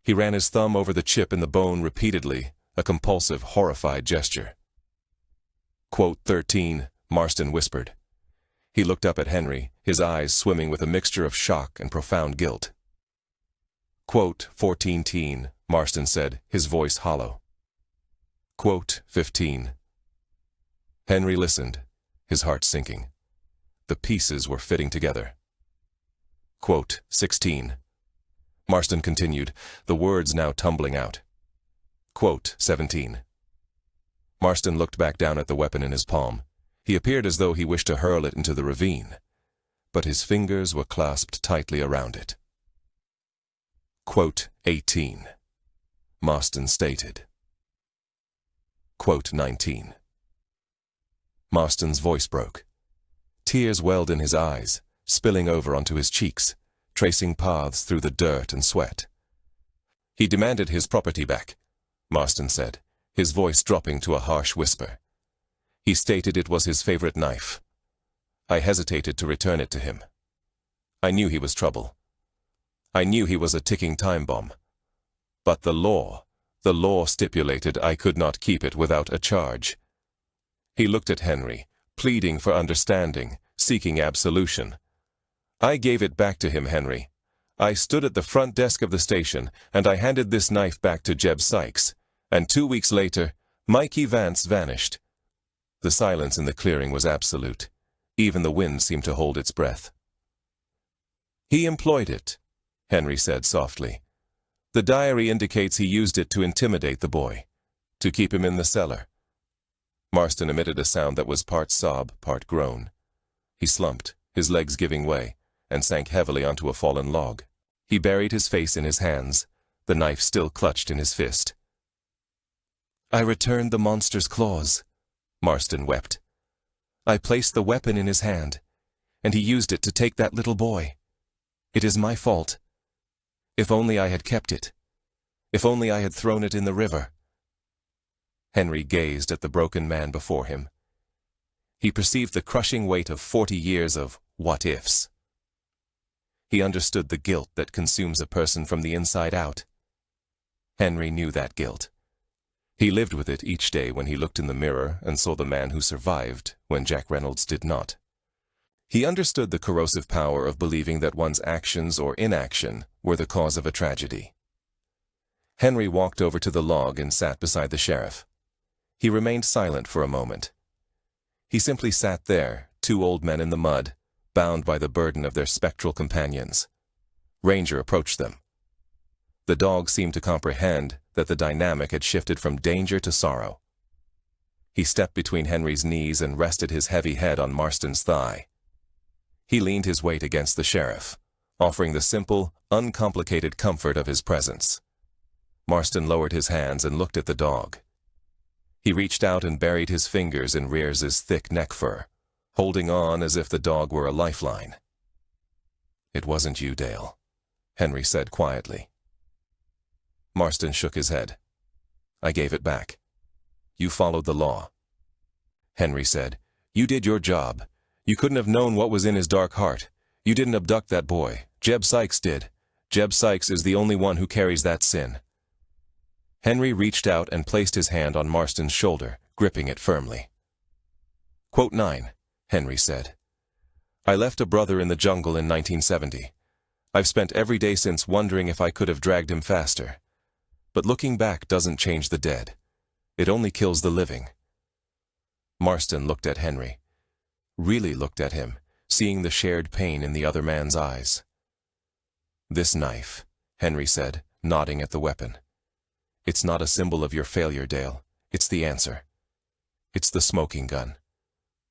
He ran his thumb over the chip in the bone repeatedly, a compulsive, horrified gesture. Quote 13, Marston whispered. He looked up at Henry, his eyes swimming with a mixture of shock and profound guilt. Quote 14 teen, Marston said, his voice hollow. Quote 15. Henry listened, his heart sinking. The pieces were fitting together. Quote 16. Marston continued, the words now tumbling out. Quote 17. Marston looked back down at the weapon in his palm. He appeared as though he wished to hurl it into the ravine, but his fingers were clasped tightly around it. Quote 18. Marston stated. Quote 19. Marston's voice broke. Tears welled in his eyes, spilling over onto his cheeks, tracing paths through the dirt and sweat. He demanded his property back, Marston said, his voice dropping to a harsh whisper. He stated it was his favorite knife. I hesitated to return it to him. I knew he was trouble. I knew he was a ticking time bomb. But the law stipulated I could not keep it without a charge. He looked at Henry, pleading for understanding, seeking absolution. I gave it back to him, Henry. I stood at the front desk of the station, and I handed this knife back to Jeb Sykes, and 2 weeks later, Mikey Vance vanished. The silence in the clearing was absolute. Even the wind seemed to hold its breath. He employed it, Henry said softly. The diary indicates he used it to intimidate the boy, to keep him in the cellar. Marston emitted a sound that was part sob, part groan. He slumped, his legs giving way, and sank heavily onto a fallen log. He buried his face in his hands, the knife still clutched in his fist. I returned the monster's claws, Marston wept. I placed the weapon in his hand, and he used it to take that little boy. It is my fault. If only I had kept it. If only I had thrown it in the river. Henry gazed at the broken man before him. He perceived the crushing weight of 40 years of what-ifs. He understood the guilt that consumes a person from the inside out. Henry knew that guilt. He lived with it each day when he looked in the mirror and saw the man who survived when Jack Reynolds did not. He understood the corrosive power of believing that one's actions or inaction were the cause of a tragedy. Henry walked over to the log and sat beside the sheriff. He remained silent for a moment. He simply sat there, two old men in the mud, bound by the burden of their spectral companions. Ranger approached them. The dog seemed to comprehend that the dynamic had shifted from danger to sorrow. He stepped between Henry's knees and rested his heavy head on Marston's thigh. He leaned his weight against the sheriff, offering the simple, uncomplicated comfort of his presence. Marston lowered his hands and looked at the dog. He reached out and buried his fingers in Rears's thick neck fur, holding on as if the dog were a lifeline. "It wasn't you, Dale," Henry said quietly. Marston shook his head. "I gave it back. You followed the law." Henry said, "You did your job. You couldn't have known what was in his dark heart. You didn't abduct that boy. Jeb Sykes did. Jeb Sykes is the only one who carries that sin." Henry reached out and placed his hand on Marston's shoulder, gripping it firmly. Quote 9, Henry said. "I left a brother in the jungle in 1970. I've spent every day since wondering if I could have dragged him faster. But looking back doesn't change the dead. It only kills the living." Marston looked at Henry. Really looked at him, seeing the shared pain in the other man's eyes. "This knife," Henry said, nodding at the weapon. "It's not a symbol of your failure, Dale. It's the answer. It's the smoking gun.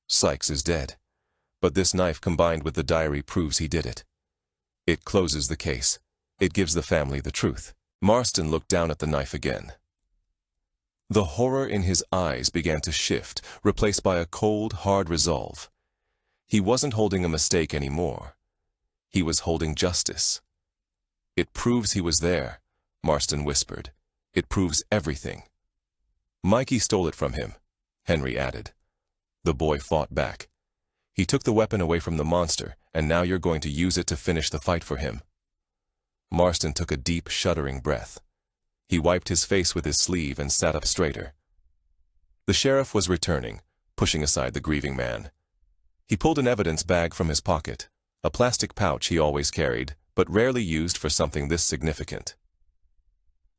Sykes is dead, but this knife combined with the diary proves he did it. It closes the case. It gives the family the truth." Marston looked down at the knife again. The horror in his eyes began to shift, replaced by a cold, hard resolve. He wasn't holding a mistake anymore. He was holding justice. "It proves he was there," Marston whispered. "It proves everything." "Mikey stole it from him," Henry added. The boy fought back. "He took the weapon away from the monster, and now you're going to use it to finish the fight for him." Marston took a deep, shuddering breath. He wiped his face with his sleeve and sat up straighter. The sheriff was returning, pushing aside the grieving man. He pulled an evidence bag from his pocket, a plastic pouch he always carried, but rarely used for something this significant.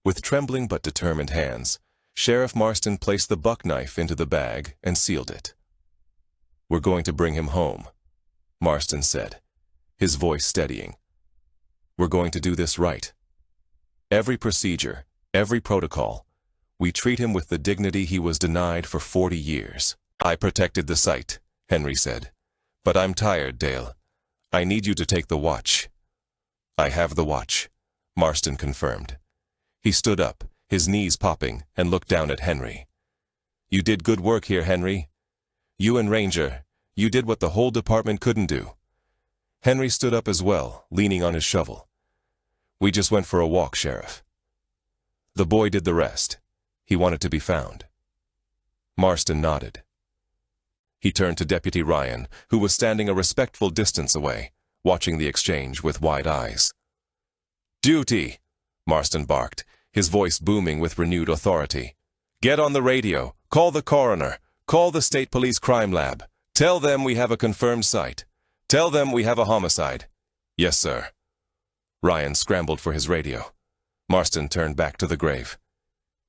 With trembling but determined hands, Sheriff Marston placed the buck knife into the bag and sealed it. "We're going to bring him home," Marston said, his voice steadying. "We're going to do this right. Every procedure, every protocol, we treat him with the dignity he was denied for 40 years. I protected the site," Henry said. "But I'm tired, Dale. I need you to take the watch." "I have the watch," Marston confirmed. He stood up, his knees popping, and looked down at Henry. "You did good work here, Henry. You and Ranger, you did what the whole department couldn't do." Henry stood up as well, leaning on his shovel. "We just went for a walk, Sheriff. The boy did the rest. He wanted to be found." Marston nodded. He turned to Deputy Ryan, who was standing a respectful distance away, watching the exchange with wide eyes. "Duty!" Marston barked, his voice booming with renewed authority. "Get on the radio. Call the coroner. Call the State Police Crime Lab. Tell them we have a confirmed site. Tell them we have a homicide." "Yes, sir." Ryan scrambled for his radio. Marston turned back to the grave.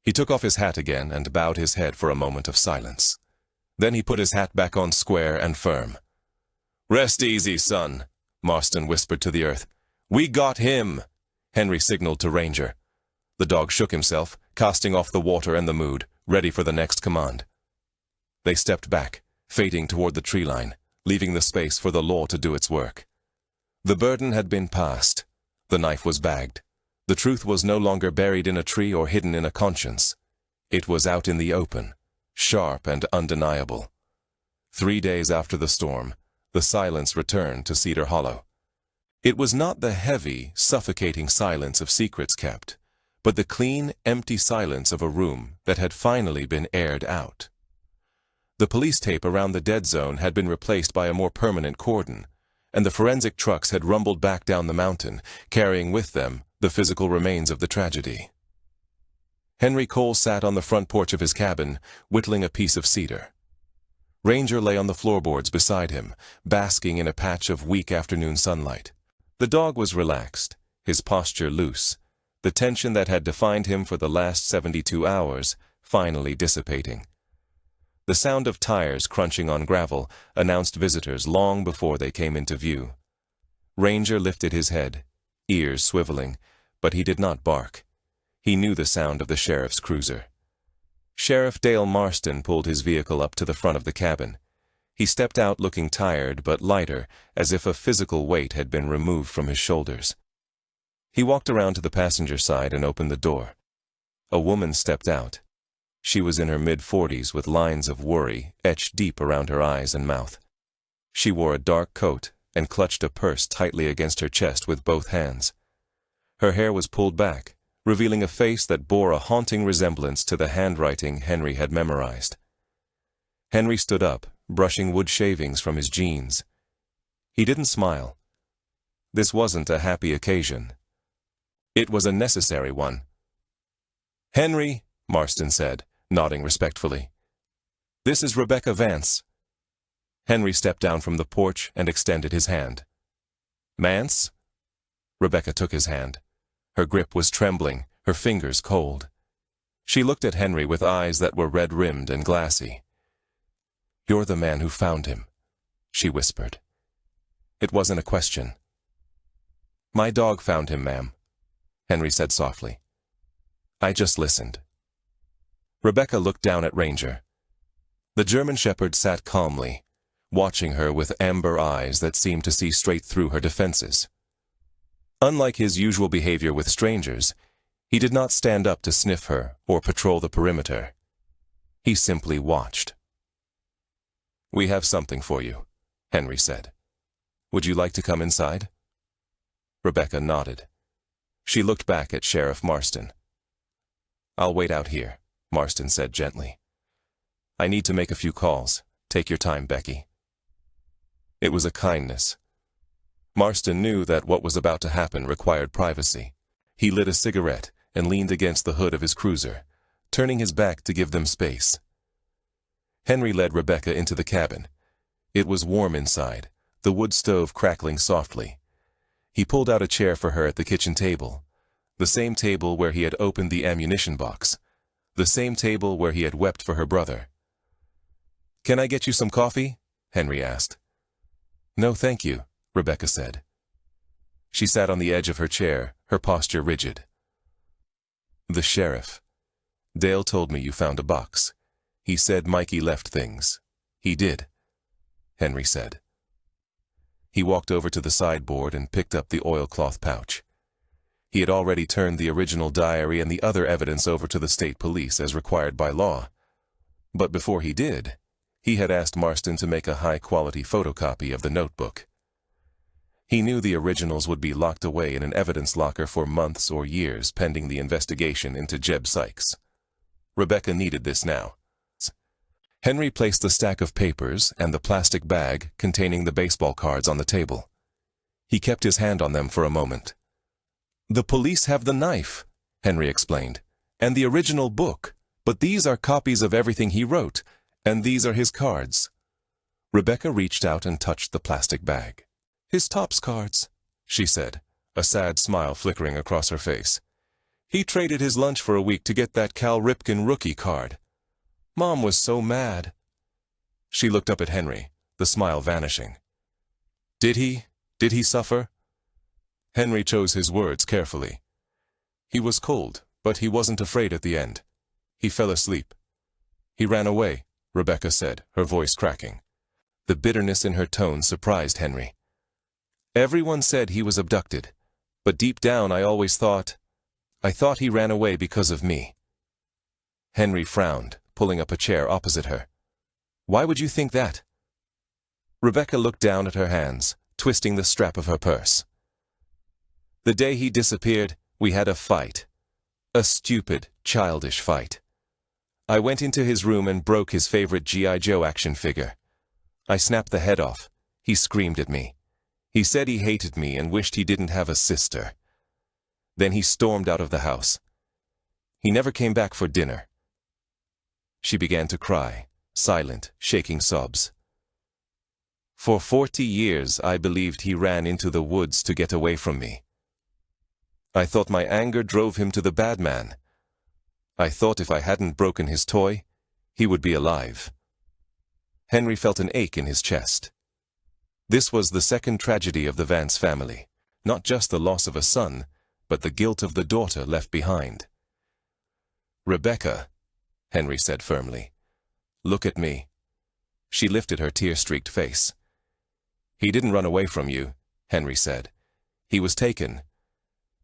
He took off his hat again and bowed his head for a moment of silence. Then he put his hat back on square and firm. "Rest easy, son," Marston whispered to the earth. "We got him," Henry signaled to Ranger. The dog shook himself, casting off the water and the mood, ready for the next command. They stepped back, fading toward the tree line, leaving the space for the law to do its work. The burden had been passed. The knife was bagged. The truth was no longer buried in a tree or hidden in a conscience. It was out in the open, sharp and undeniable. 3 days after the storm, the silence returned to Cedar Hollow. It was not the heavy, suffocating silence of secrets kept, but the clean, empty silence of a room that had finally been aired out. The police tape around the dead zone had been replaced by a more permanent cordon, and the forensic trucks had rumbled back down the mountain, carrying with them the physical remains of the tragedy. Henry Cole sat on the front porch of his cabin, whittling a piece of cedar. Ranger lay on the floorboards beside him, basking in a patch of weak afternoon sunlight. The dog was relaxed, his posture loose, the tension that had defined him for the last 72 hours finally dissipating. The sound of tires crunching on gravel announced visitors long before they came into view. Ranger lifted his head, ears swiveling, but he did not bark. He knew the sound of the sheriff's cruiser. Sheriff Dale Marston pulled his vehicle up to the front of the cabin. He stepped out looking tired but lighter, as if a physical weight had been removed from his shoulders. He walked around to the passenger side and opened the door. A woman stepped out. She was in her mid-40s with lines of worry etched deep around her eyes and mouth. She wore a dark coat and clutched a purse tightly against her chest with both hands. Her hair was pulled back, revealing a face that bore a haunting resemblance to the handwriting Henry had memorized. Henry stood up, brushing wood shavings from his jeans. He didn't smile. This wasn't a happy occasion. It was a necessary one. "Henry," Marston said, nodding respectfully. "This is Rebecca Vance." Henry stepped down from the porch and extended his hand. "Mance?" Rebecca took his hand. Her grip was trembling, her fingers cold. She looked at Henry with eyes that were red-rimmed and glassy. "You're the man who found him," she whispered. It wasn't a question. "My dog found him, ma'am," Henry said softly. "I just listened." Rebecca looked down at Ranger. The German shepherd sat calmly, watching her with amber eyes that seemed to see straight through her defenses. Unlike his usual behavior with strangers, he did not stand up to sniff her or patrol the perimeter. He simply watched. "We have something for you," Henry said. "Would you like to come inside?" Rebecca nodded. She looked back at Sheriff Marston. "I'll wait out here," Marston said gently. "I need to make a few calls. Take your time, Becky." It was a kindness. Marston knew that what was about to happen required privacy. He lit a cigarette and leaned against the hood of his cruiser, turning his back to give them space. Henry led Rebecca into the cabin. It was warm inside, the wood stove crackling softly. He pulled out a chair for her at the kitchen table, the same table where he had opened the ammunition box, the same table where he had wept for her brother. "Can I get you some coffee?" Henry asked. "No, thank you," Rebecca said. She sat on the edge of her chair, her posture rigid. "The sheriff. Dale told me you found a box. He said Mikey left things." "He did," Henry said. He walked over to the sideboard and picked up the oilcloth pouch. He had already turned the original diary and the other evidence over to the state police as required by law. But before he did, he had asked Marston to make a high-quality photocopy of the notebook. He knew the originals would be locked away in an evidence locker for months or years pending the investigation into Jeb Sykes. Rebecca needed this now. Henry placed the stack of papers and the plastic bag containing the baseball cards on the table. He kept his hand on them for a moment. "The police have the knife," Henry explained, "and the original book, but these are copies of everything he wrote, and these are his cards." Rebecca reached out and touched the plastic bag. "His Topps cards," she said, a sad smile flickering across her face. "He traded his lunch for a week to get that Cal Ripken rookie card. Mom was so mad." She looked up at Henry, the smile vanishing. Did he suffer?" Henry chose his words carefully. "He was cold, but he wasn't afraid at the end. He fell asleep." "He ran away," Rebecca said, her voice cracking. The bitterness in her tone surprised Henry. "Everyone said he was abducted, but deep down I thought he ran away because of me." Henry frowned, pulling up a chair opposite her. "Why would you think that?" Rebecca looked down at her hands, twisting the strap of her purse. "The day he disappeared, we had a fight. A stupid, childish fight. I went into his room and broke his favorite G.I. Joe action figure. I snapped the head off. He screamed at me. He said he hated me and wished he didn't have a sister. Then he stormed out of the house. He never came back for dinner." She began to cry, silent, shaking sobs. "For 40 years I believed he ran into the woods to get away from me. I thought my anger drove him to the bad man. I thought if I hadn't broken his toy, he would be alive." Henry felt an ache in his chest. This was the second tragedy of the Vance family, not just the loss of a son, but the guilt of the daughter left behind. "Rebecca," Henry said firmly. "Look at me." She lifted her tear-streaked face. "He didn't run away from you," Henry said. "He was taken.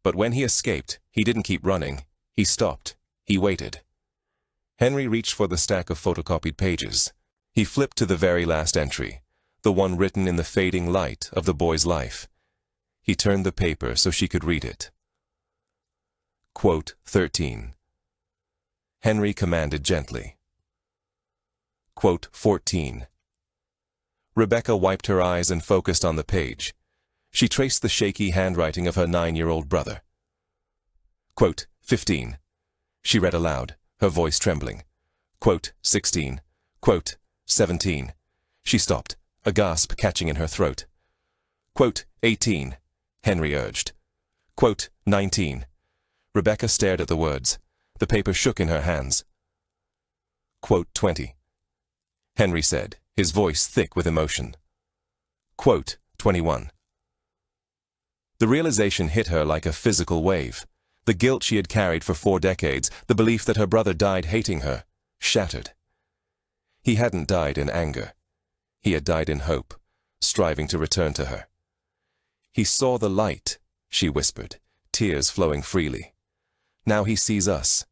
But when he escaped, he didn't keep running. He stopped. He waited." Henry reached for the stack of photocopied pages. He flipped to the very last entry, the one written in the fading light of the boy's life. He turned the paper so she could read it. Quote 13. Henry commanded gently. Quote 14. Rebecca wiped her eyes and focused on the page. She traced the shaky handwriting of her 9-year-old brother. Quote 15. She read aloud, her voice trembling. Quote 16. Quote 17. She stopped, a gasp catching in her throat. Quote 18. Henry urged. Quote 19. Rebecca stared at the words. The paper shook in her hands. Quote 20. Henry said, his voice thick with emotion. Quote 21. The realization hit her like a physical wave. The guilt she had carried for 4 decades, the belief that her brother died hating her, shattered. He hadn't died in anger. He had died in hope, striving to return to her. "He saw the light," she whispered, tears flowing freely. "Now he sees us."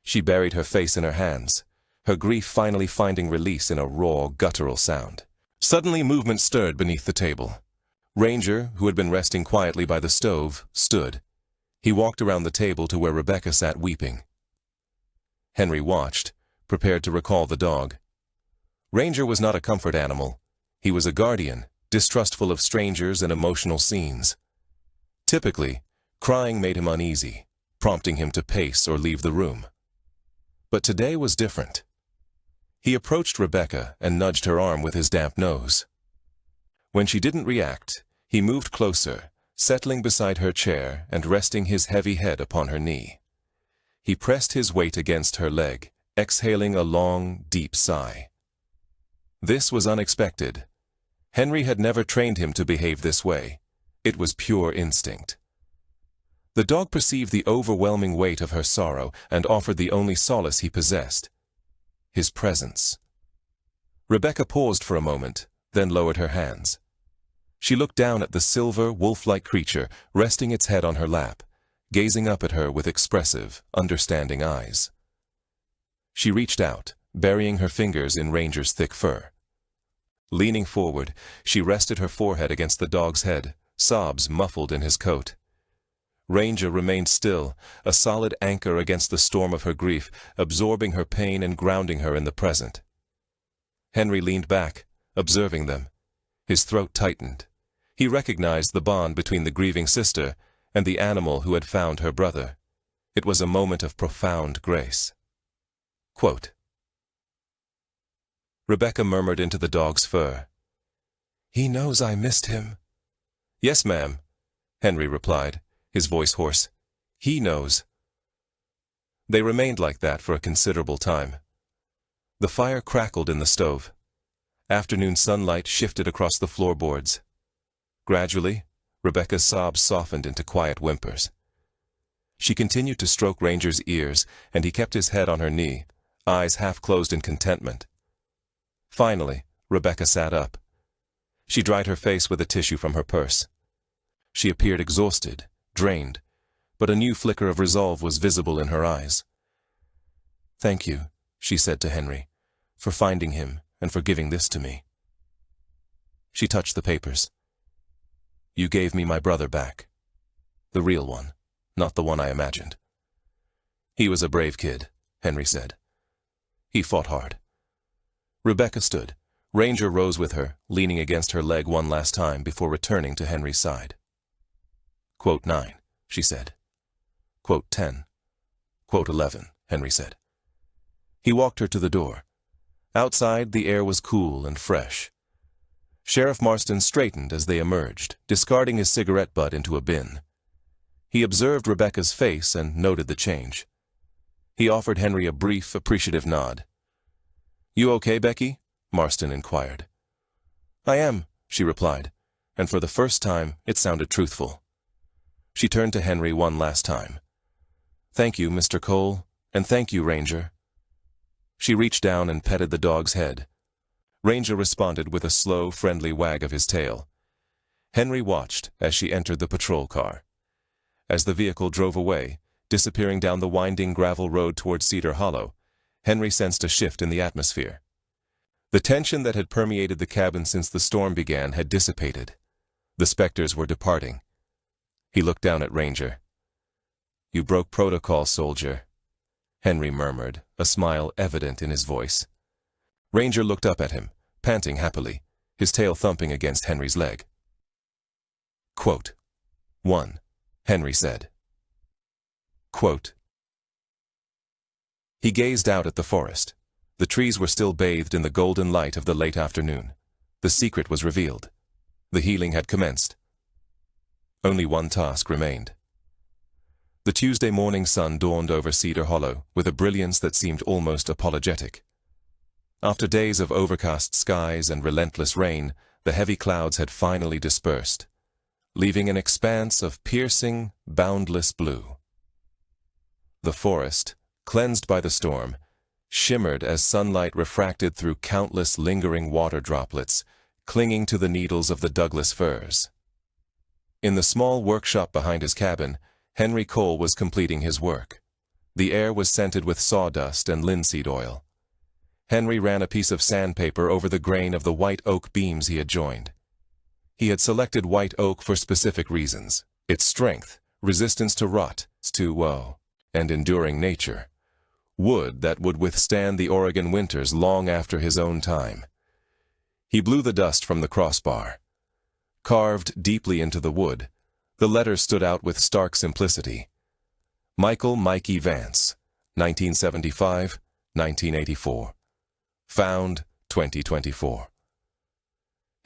She buried her face in her hands, her grief finally finding release in a raw, guttural sound. Suddenly movement stirred beneath the table. Ranger, who had been resting quietly by the stove, stood. He walked around the table to where Rebecca sat weeping. Henry watched, prepared to recall the dog. Ranger was not a comfort animal. He was a guardian, distrustful of strangers and emotional scenes. Typically, crying made him uneasy, prompting him to pace or leave the room. But today was different. He approached Rebecca and nudged her arm with his damp nose. When she didn't react, he moved closer, settling beside her chair and resting his heavy head upon her knee. He pressed his weight against her leg, exhaling a long, deep sigh. This was unexpected. Henry had never trained him to behave this way. It was pure instinct. The dog perceived the overwhelming weight of her sorrow and offered the only solace he possessed: his presence. Rebecca paused for a moment, then lowered her hands. She looked down at the silver, wolf-like creature resting its head on her lap, gazing up at her with expressive, understanding eyes. She reached out, burying her fingers in Ranger's thick fur. Leaning forward, she rested her forehead against the dog's head, sobs muffled in his coat. Ranger remained still, a solid anchor against the storm of her grief, absorbing her pain and grounding her in the present. Henry leaned back, observing them. His throat tightened. He recognized the bond between the grieving sister and the animal who had found her brother. It was a moment of profound grace. Quote. Rebecca murmured into the dog's fur. "He knows I missed him." "Yes, ma'am," Henry replied, his voice hoarse. "He knows." They remained like that for a considerable time. The fire crackled in the stove. Afternoon sunlight shifted across the floorboards. Gradually, Rebecca's sobs softened into quiet whimpers. She continued to stroke Ranger's ears, and he kept his head on her knee, eyes half closed in contentment. Finally, Rebecca sat up. She dried her face with a tissue from her purse. She appeared exhausted, drained, but a new flicker of resolve was visible in her eyes. "Thank you," she said to Henry, "for finding him and for giving this to me." She touched the papers. "You gave me my brother back. The real one, not the one I imagined." "He was a brave kid," Henry said. "He fought hard." Rebecca stood. Ranger rose with her, leaning against her leg one last time before returning to Henry's side. Quote 9, she said. Quote 10. Quote 11, Henry said. He walked her to the door. Outside, the air was cool and fresh. Sheriff Marston straightened as they emerged, discarding his cigarette butt into a bin. He observed Rebecca's face and noted the change. He offered Henry a brief, appreciative nod. "You okay, Becky?" Marston inquired. "I am," she replied, and for the first time it sounded truthful. She turned to Henry one last time. "Thank you, Mr. Cole, and thank you, Ranger." She reached down and petted the dog's head. Ranger responded with a slow, friendly wag of his tail. Henry watched as she entered the patrol car. As the vehicle drove away, disappearing down the winding gravel road toward Cedar Hollow, Henry sensed a shift in the atmosphere. The tension that had permeated the cabin since the storm began had dissipated. The specters were departing. He looked down at Ranger. "You broke protocol, soldier," Henry murmured, a smile evident in his voice. Ranger looked up at him, panting happily, his tail thumping against Henry's leg. Quote, "1," Henry said. Quote. He gazed out at the forest. The trees were still bathed in the golden light of the late afternoon. The secret was revealed. The healing had commenced. Only one task remained. The Tuesday morning sun dawned over Cedar Hollow with a brilliance that seemed almost apologetic. After days of overcast skies and relentless rain, the heavy clouds had finally dispersed, leaving an expanse of piercing, boundless blue. The forest, cleansed by the storm, shimmered as sunlight refracted through countless lingering water droplets, clinging to the needles of the Douglas firs. In the small workshop behind his cabin, Henry Cole was completing his work. The air was scented with sawdust and linseed oil. Henry ran a piece of sandpaper over the grain of the white oak beams he had joined. He had selected white oak for specific reasons: its strength, resistance to rot, and enduring nature. Wood that would withstand the Oregon winters long after his own time. He blew the dust from the crossbar. Carved deeply into the wood, the letters stood out with stark simplicity. Michael Mikey Vance, 1975-1984. Found, 2024.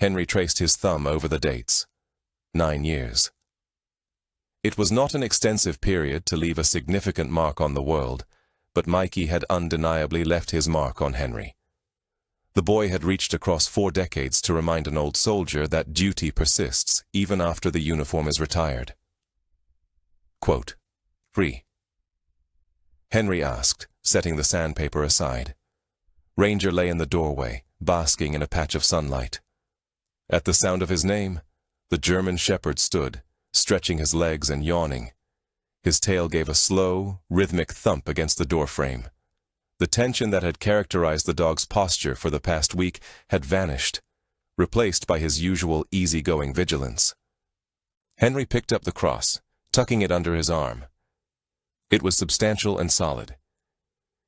Henry traced his thumb over the dates. 9 years. It was not an extensive period to leave a significant mark on the world, but Mikey had undeniably left his mark on Henry. The boy had reached across 4 decades to remind an old soldier that duty persists even after the uniform is retired. Quote, 3. Henry asked, setting the sandpaper aside. Ranger lay in the doorway, basking in a patch of sunlight. At the sound of his name, the German shepherd stood, stretching his legs and yawning. His tail gave a slow, rhythmic thump against the doorframe. The tension that had characterized the dog's posture for the past week had vanished, replaced by his usual easygoing vigilance. Henry picked up the cross, tucking it under his arm. It was substantial and solid.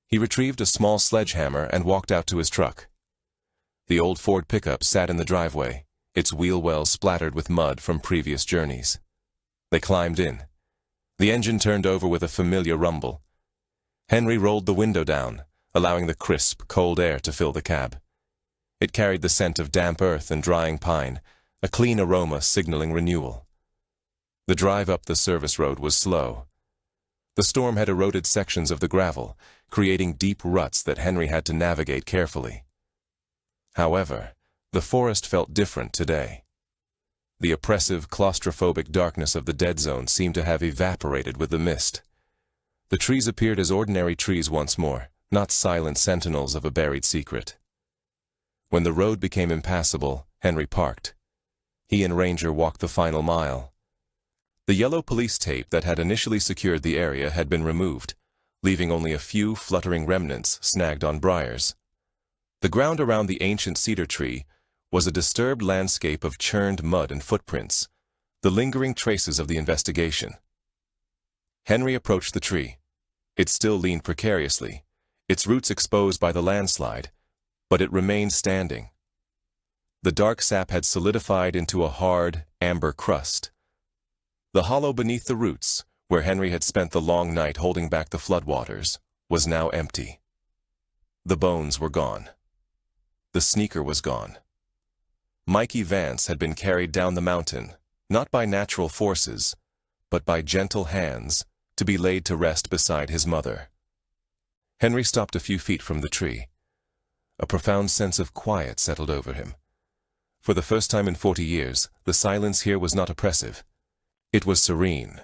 He retrieved a small sledgehammer and walked out to his truck. The old Ford pickup sat in the driveway, its wheel wells splattered with mud from previous journeys. They climbed in. The engine turned over with a familiar rumble. Henry rolled the window down, allowing the crisp, cold air to fill the cab. It carried the scent of damp earth and drying pine, a clean aroma signaling renewal. The drive up the service road was slow. The storm had eroded sections of the gravel, creating deep ruts that Henry had to navigate carefully. However, the forest felt different today. The oppressive, claustrophobic darkness of the dead zone seemed to have evaporated with the mist. The trees appeared as ordinary trees once more, not silent sentinels of a buried secret. When the road became impassable, Henry parked. He and Ranger walked the final mile. The yellow police tape that had initially secured the area had been removed, leaving only a few fluttering remnants snagged on briars. The ground around the ancient cedar tree was a disturbed landscape of churned mud and footprints, the lingering traces of the investigation. Henry approached the tree. It still leaned precariously, its roots exposed by the landslide, but it remained standing. The dark sap had solidified into a hard, amber crust. The hollow beneath the roots, where Henry had spent the long night holding back the floodwaters, was now empty. The bones were gone. The sneaker was gone. Mikey Vance had been carried down the mountain, not by natural forces, but by gentle hands, to be laid to rest beside his mother. Henry stopped a few feet from the tree. A profound sense of quiet settled over him. For the first time in 40 years, the silence here was not oppressive. It was serene.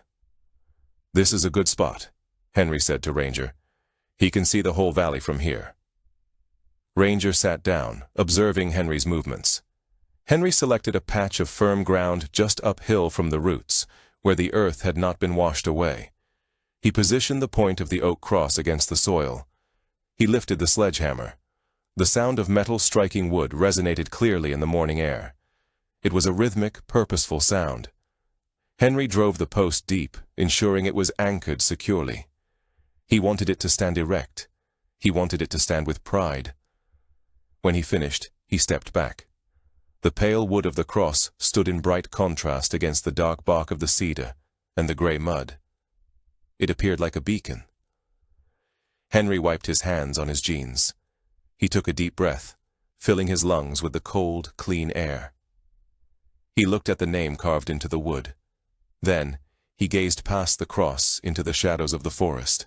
"This is a good spot," Henry said to Ranger. "He can see the whole valley from here." Ranger sat down, observing Henry's movements. Henry selected a patch of firm ground just uphill from the roots, where the earth had not been washed away. He positioned the point of the oak cross against the soil. He lifted the sledgehammer. The sound of metal striking wood resonated clearly in the morning air. It was a rhythmic, purposeful sound. Henry drove the post deep, ensuring it was anchored securely. He wanted it to stand erect. He wanted it to stand with pride. When he finished, he stepped back. The pale wood of the cross stood in bright contrast against the dark bark of the cedar and the gray mud. It appeared like a beacon. Henry wiped his hands on his jeans. He took a deep breath, filling his lungs with the cold, clean air. He looked at the name carved into the wood. Then, he gazed past the cross into the shadows of the forest.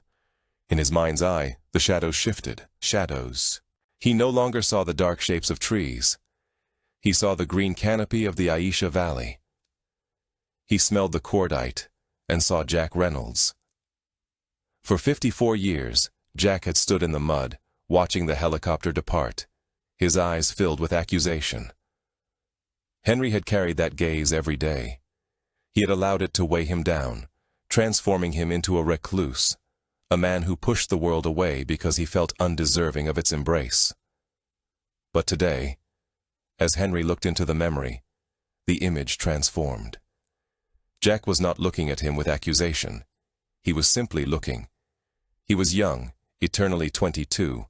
In his mind's eye, the shadows shifted. Shadows. He no longer saw the dark shapes of trees. He saw the green canopy of the Aisha Valley. He smelled the cordite and saw Jack Reynolds. For 54 years, Jack had stood in the mud, watching the helicopter depart, his eyes filled with accusation. Henry had carried that gaze every day. He had allowed it to weigh him down, transforming him into a recluse, a man who pushed the world away because he felt undeserving of its embrace. But today, as Henry looked into the memory, the image transformed. Jack was not looking at him with accusation. He was simply looking. He was young, eternally 22,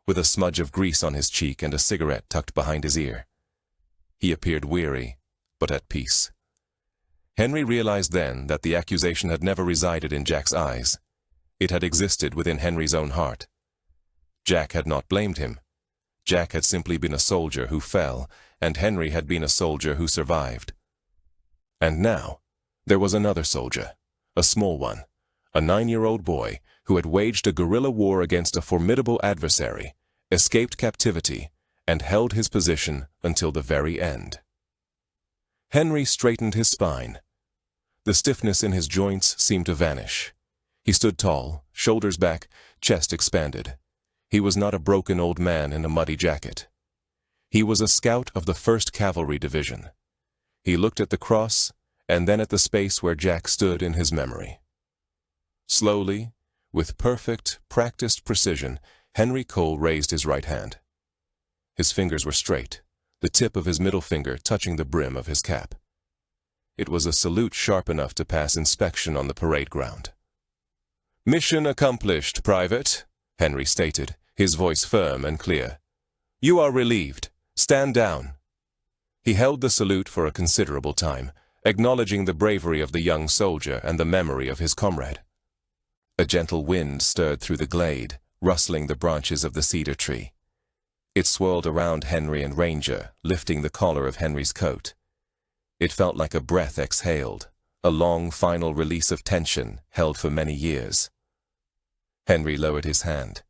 with a smudge of grease on his cheek and a cigarette tucked behind his ear. He appeared weary, but at peace. Henry realized then that the accusation had never resided in Jack's eyes. It had existed within Henry's own heart. Jack had not blamed him. Jack had simply been a soldier who fell, and Henry had been a soldier who survived. And now, there was another soldier, a small one, a 9-year-old boy who had waged a guerrilla war against a formidable adversary, escaped captivity, and held his position until the very end. Henry straightened his spine. The stiffness in his joints seemed to vanish. He stood tall, shoulders back, chest expanded. He was not a broken old man in a muddy jacket. He was a scout of the 1st Cavalry Division. He looked at the cross, and then at the space where Jack stood in his memory. Slowly, with perfect, practiced precision, Henry Cole raised his right hand. His fingers were straight, the tip of his middle finger touching the brim of his cap. It was a salute sharp enough to pass inspection on the parade ground. "Mission accomplished, Private," Henry stated, his voice firm and clear. "You are relieved. Stand down." He held the salute for a considerable time, acknowledging the bravery of the young soldier and the memory of his comrade. A gentle wind stirred through the glade, rustling the branches of the cedar tree. It swirled around Henry and Ranger, lifting the collar of Henry's coat. It felt like a breath exhaled, a long final release of tension held for many years. Henry lowered his hand.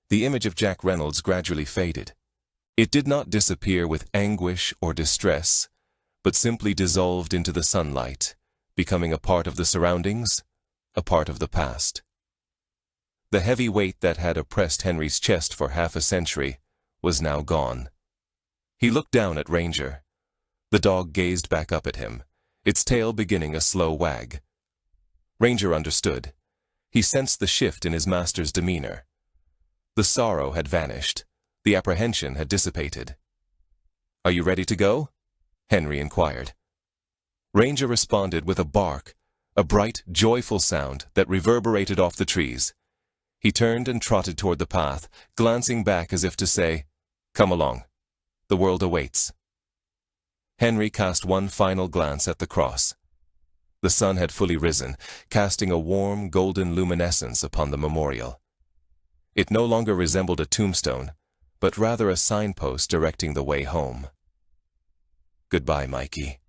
The image of Jack Reynolds gradually faded. It did not disappear with anguish or distress, but simply dissolved into the sunlight, becoming a part of the surroundings, a part of the past. The heavy weight that had oppressed Henry's chest for half a century was now gone. He looked down at Ranger. The dog gazed back up at him, its tail beginning a slow wag. Ranger understood. He sensed the shift in his master's demeanor. The sorrow had vanished. The apprehension had dissipated. "Are you ready to go?" Henry inquired. Ranger responded with a bark, a bright, joyful sound that reverberated off the trees. He turned and trotted toward the path, glancing back as if to say, "Come along. The world awaits." Henry cast one final glance at the cross. The sun had fully risen, casting a warm, golden luminescence upon the memorial. It no longer resembled a tombstone, but rather a signpost directing the way home. "Goodbye, Mikey."